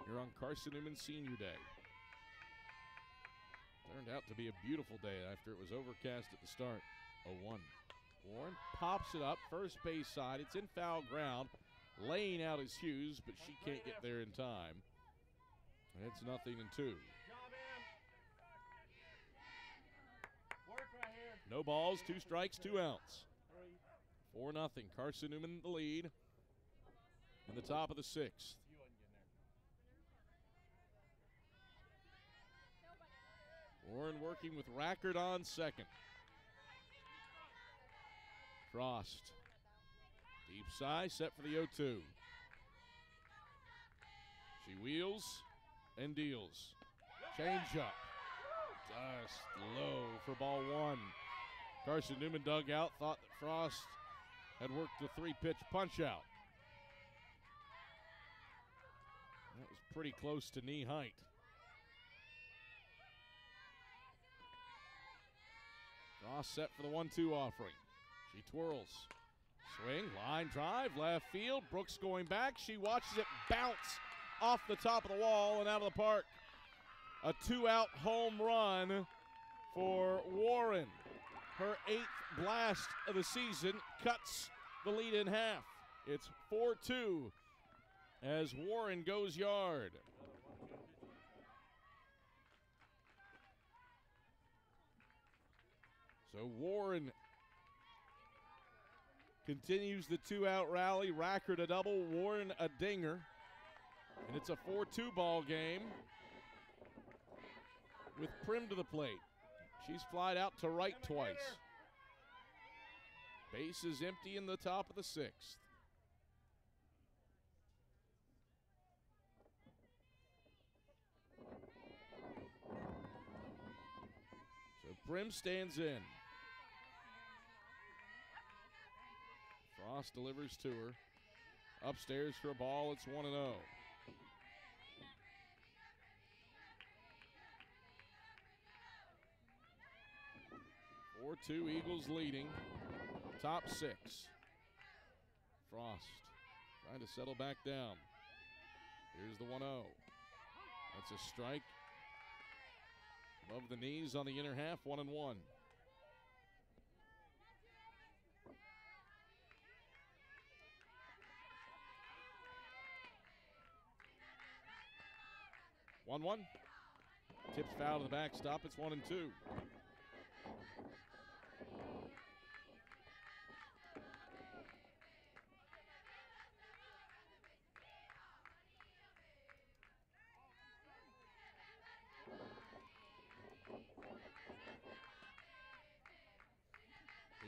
Here on Carson-Newman Senior Day. Turned out to be a beautiful day after it was overcast at the start. 0-1. Warren pops it up, first base side. It's in foul ground. Laying out is Hughes, but she can't get there in time. And it's 0-2. No balls, 2 strikes, 2 outs. 4-0. Carson-Newman the lead in the top of the 6th. Warren working with Rackard on second. Frost. Deep side, set for the 0-2. She wheels and deals. Changeup. Just low for ball 1. Carson-Newman dug out, thought that Frost had worked a 3-pitch punch out. That was pretty close to knee height. Frost set for the 1-2 offering. She twirls. Swing, line drive, left field. Brooks going back. She watches it bounce off the top of the wall and out of the park. A 2-out home run for Warren. Her 8th blast of the season cuts the lead in half. It's 4-2 as Warren goes yard. So Warren continues the 2-out rally. Rackard a double, Warren a dinger. And it's a 4-2 ball game with Prim to the plate. She's flied out to right twice. Base is empty in the top of the 6th. So Prim stands in. Frost delivers to her. Upstairs for a ball, it's 1-0. 4-2, Eagles leading. Top 6. Frost trying to settle back down. Here's the 1-0. That's a strike. Above the knees on the inner half, 1-1. 1-1. Tips foul to the backstop. It's 1-2.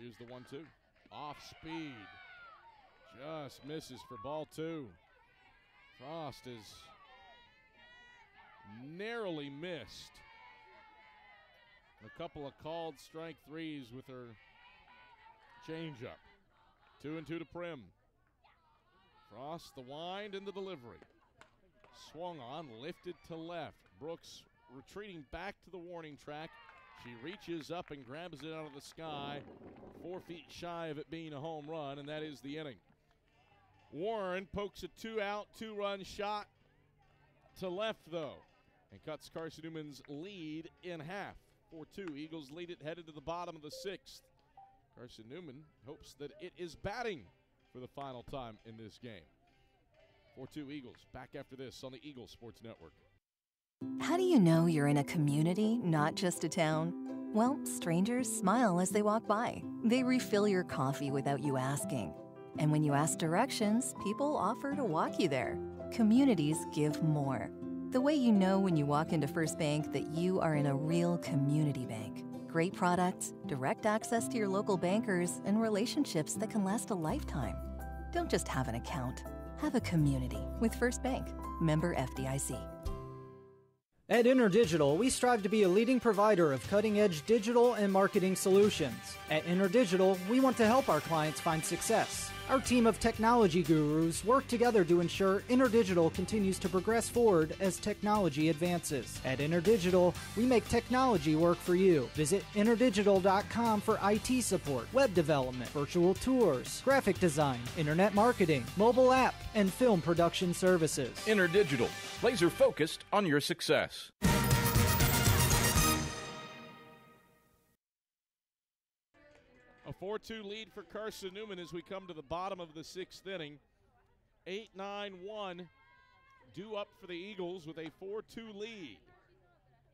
Here's the 1-2. Off speed. Just misses for ball 2. Frost is narrowly missed a couple of called strike threes with her changeup. 2-2 to Prim. Frost, the wind and the delivery. Swung on, lifted to left. Brooks retreating back to the warning track. She reaches up and grabs it out of the sky, 4 feet shy of it being a home run, and that is the inning. Warren pokes a 2-out, 2-run shot to left, though, and cuts Carson-Newman's lead in half. 4-2. Eagles lead it, headed to the bottom of the 6th. Carson-Newman hopes that it is batting for the final time in this game. 4-2 Eagles. Back after this on the Eagles Sports Network. How do you know you're in a community, not just a town? Well, strangers smile as they walk by. They refill your coffee without you asking. And when you ask directions, people offer to walk you there. Communities give more. The way you know when you walk into First Bank that you are in a real community bank. Great products, direct access to your local bankers, and relationships that can last a lifetime. Don't just have an account. Have a community with First Bank. Member FDIC. At InterDigital, we strive to be a leading provider of cutting-edge digital and marketing solutions. At InterDigital, we want to help our clients find success. Our team of technology gurus work together to ensure InterDigital continues to progress forward as technology advances. At InterDigital, we make technology work for you. Visit interdigital.com for IT support, web development, virtual tours, graphic design, internet marketing, mobile app, and film production services. InterDigital, laser focused on your success. A 4-2 lead for Carson-Newman as we come to the bottom of the 6th inning. 8-9-1 due up for the Eagles with a 4-2 lead.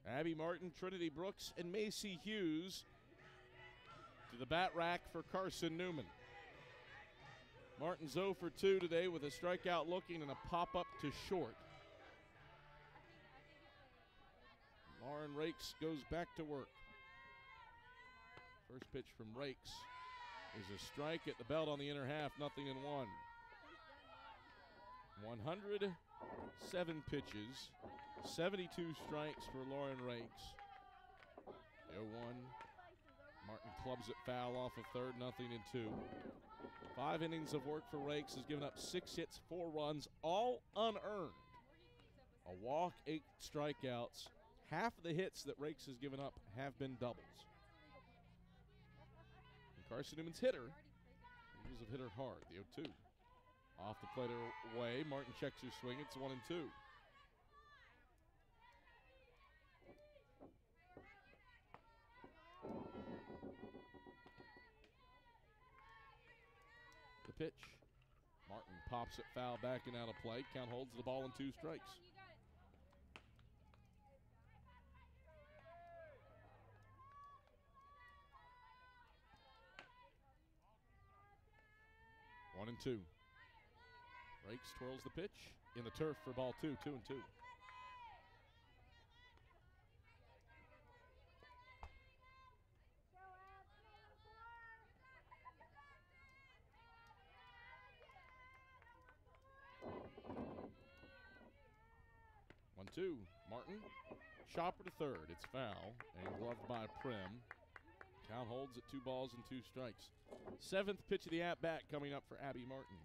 Abby Martin, Trinity Brooks, and Macy Hughes to the bat rack for Carson-Newman. Martin's 0 for 2 today with a strikeout looking and a pop-up to short. Lauren Rakes goes back to work. First pitch from Rakes is a strike at the belt on the inner half, 0-1. 107 pitches, 72 strikes for Lauren Rakes. 0-1. Martin clubs it foul off of third, 0-2. 5 innings of work for Rakes, has given up 6 hits, 4 runs, all unearned. A walk, 8 strikeouts. Half of the hits that Rakes has given up have been doubles. Carson-Newman's hitter. The Eagles have hit her hard. The 0-2. Off the plate away. Martin checks her swing. It's 1-2. The pitch. Martin pops it foul back and out of play. Count holds the ball in 2 strikes. One and 2. Rakes twirls the pitch in the turf for ball 2, 2-2. One, 2. Martin, chopper to third. It's foul and gloved by Prim. Count holds at 2 balls and 2 strikes. 7th pitch of the at-bat coming up for Abby Martin.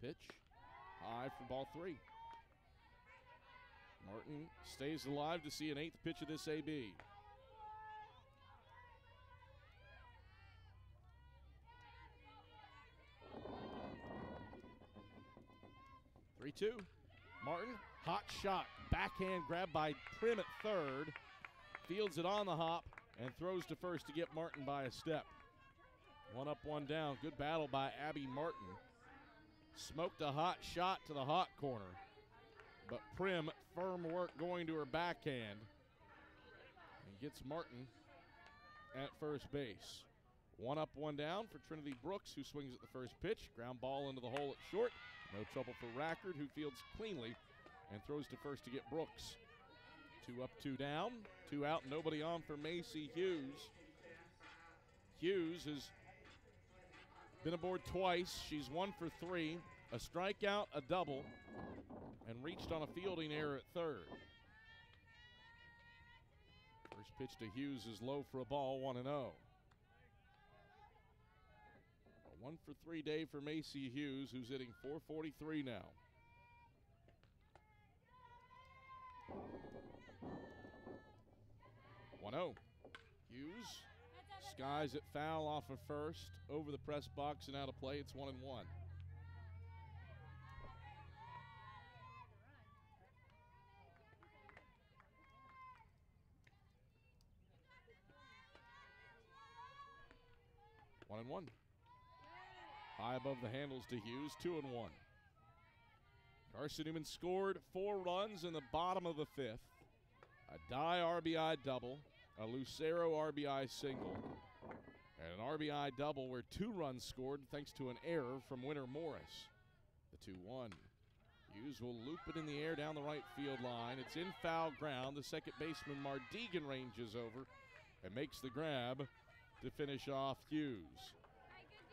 Pitch high for ball 3. Martin stays alive to see an 8th pitch of this AB. Three-two. Martin, hot shot, backhand grab by Prim at third. Fields it on the hop and throws to first to get Martin by a step. One up, one down. Good battle by Abby Martin. Smoked a hot shot to the hot corner. But Prim, firm work going to her backhand. And gets Martin at first base. One up, one down for Trinity Brooks, who swings at the first pitch. Ground ball into the hole at short. No trouble for Rackard, who fields cleanly and throws to first to get Brooks. 2 up, 2 down. 2 out, nobody on for Macy Hughes. Hughes has been aboard twice. She's 1 for 3. A strikeout, a double, and reached on a fielding error at third. First pitch to Hughes is low for a ball, 1-0. A 1 for 3 day for Macy Hughes, who's hitting .443 now. Hughes skies it foul off of first, over the press box and out of play. It's 1-1. High above the handles to Hughes, 2-1. Carson-Newman scored 4 runs in the bottom of the 5th. A Dye RBI double, a Lucero RBI single, and an RBI double where 2 runs scored thanks to an error from Winter Morris. The 2-1. Hughes will loop it in the air down the right field line. It's in foul ground. The second baseman Mardegan ranges over and makes the grab to finish off Hughes.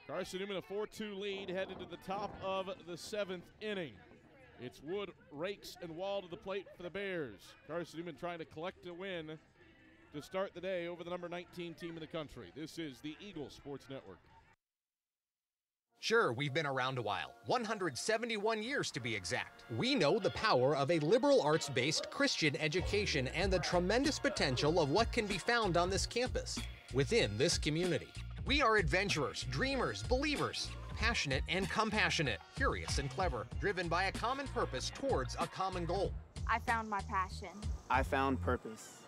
Carson-Newman a 4-2 lead headed to the top of the 7th inning. It's Wood, Rakes, and Wall to the plate for the Bears. Carson-Newman trying to collect a win to start the day over the number 19 team in the country. This is the Eagle Sports Network. Sure, we've been around a while, 171 years to be exact. We know the power of a liberal arts-based Christian education and the tremendous potential of what can be found on this campus, within this community. We are adventurers, dreamers, believers, passionate and compassionate, curious and clever, driven by a common purpose towards a common goal. I found my passion. I found purpose.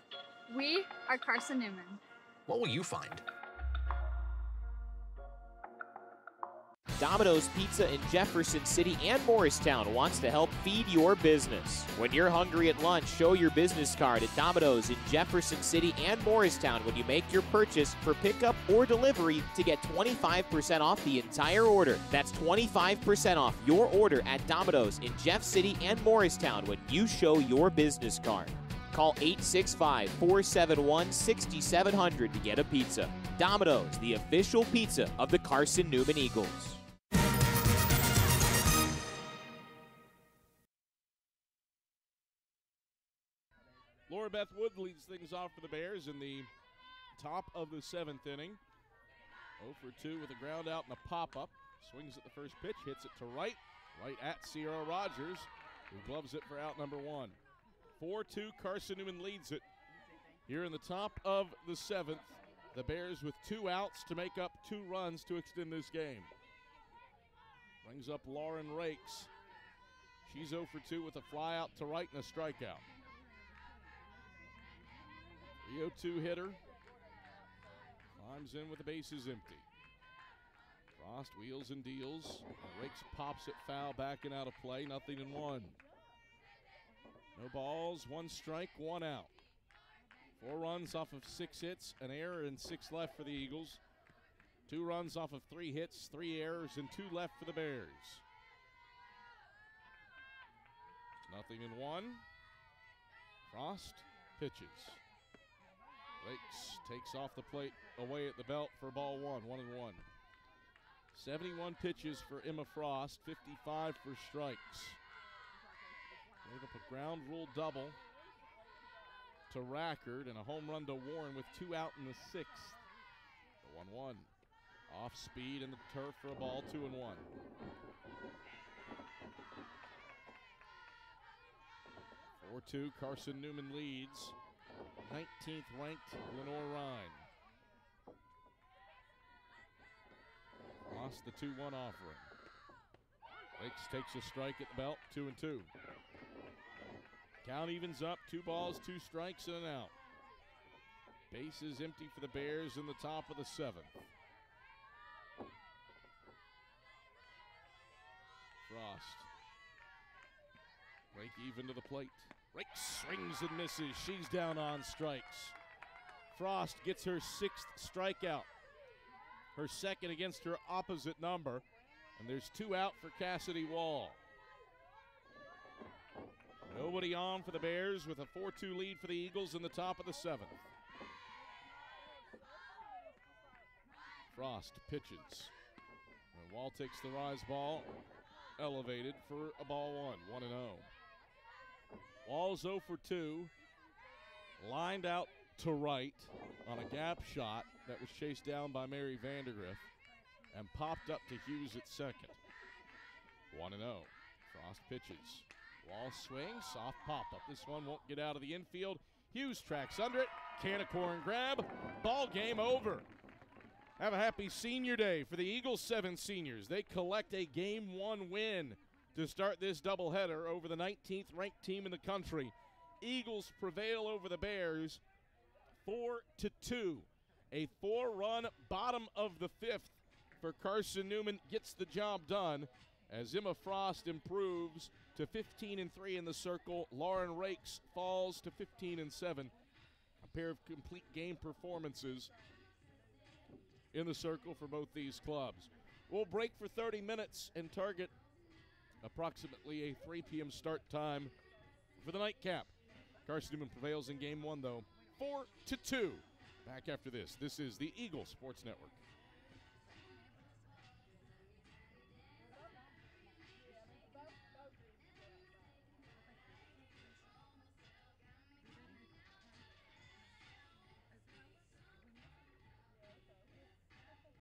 We are Carson-Newman. What will you find? Domino's Pizza in Jefferson City and Morristown wants to help feed your business. When you're hungry at lunch, show your business card at Domino's in Jefferson City and Morristown when you make your purchase for pickup or delivery to get 25% off the entire order. That's 25% off your order at Domino's in Jeff City and Morristown when you show your business card. Call 865-471-6700 to get a pizza. Domino's, the official pizza of the Carson-Newman Eagles. Laura Beth Wood leads things off for the Bears in the top of the 7th inning. 0 for 2 with a ground out and a pop-up. Swings at the first pitch, hits it to right at Sierra Rogers, who gloves it for out number 1. 4-2, Carson-Newman leads it. Here in the top of the 7th, the Bears with 2 outs to make up 2 runs to extend this game. Brings up Lauren Rakes. She's 0 for 2 with a fly out to right and a strikeout. 3-0-2 hitter. Climbs in with the bases empty. Frost wheels and deals. Rakes pops it foul back and out of play. 0-1. No balls, 1 strike, 1 out. 4 runs off of 6 hits, an error and 6 left for the Eagles. 2 runs off of 3 hits, 3 errors, and 2 left for the Bears. 0-1. Frost pitches. Rakes takes off the plate away at the belt for ball 1, 1-1. 71 pitches for Emma Frost, 55 for strikes. Gave up a ground rule double to Rackard and a home run to Warren with 2 out in the 6th. The 1-1. Off speed in the turf for a ball, 2-1. (4-2), Carson-Newman leads. 19th ranked Lenoir-Rhyne. Lost the 2-1 offering. Rakes takes a strike at the belt, 2-2. Count evens up, 2 balls, 2 strikes, and an out. Bases empty for the Bears in the top of the 7th. Frost. Rake even to the plate. Rake swings and misses. She's down on strikes. Frost gets her 6th strikeout. Her 2nd against her opposite number. And there's 2 out for Cassidy Wall. Nobody on for the Bears with a 4-2 lead for the Eagles in the top of the 7th. Frost pitches. And Wall takes the rise ball, elevated for a ball 1, 1-0. Wall's 0 for 2, lined out to right on a gap shot that was chased down by Mary Vandergriff and popped up to Hughes at second. 1-0. Frost pitches. Wall swings, soft pop-up. This one won't get out of the infield. Hughes tracks under it. Can of corn grab. Ball game over. Have a happy senior day for the Eagles 7 seniors. They collect a Game 1 win to start this doubleheader over the 19th ranked team in the country. Eagles prevail over the Bears 4-2. A 4-run bottom of the 5th for Carson-Newman gets the job done as Emma Frost improves to 15-3 in the circle. Lauren Rakes falls to 15-7. A pair of complete game performances in the circle for both these clubs. We'll break for 30 minutes and target approximately a 3 p.m. start time for the nightcap. Carson-Newman prevails in Game 1, though, 4-2. Back after this. This is the Eagle Sports Network.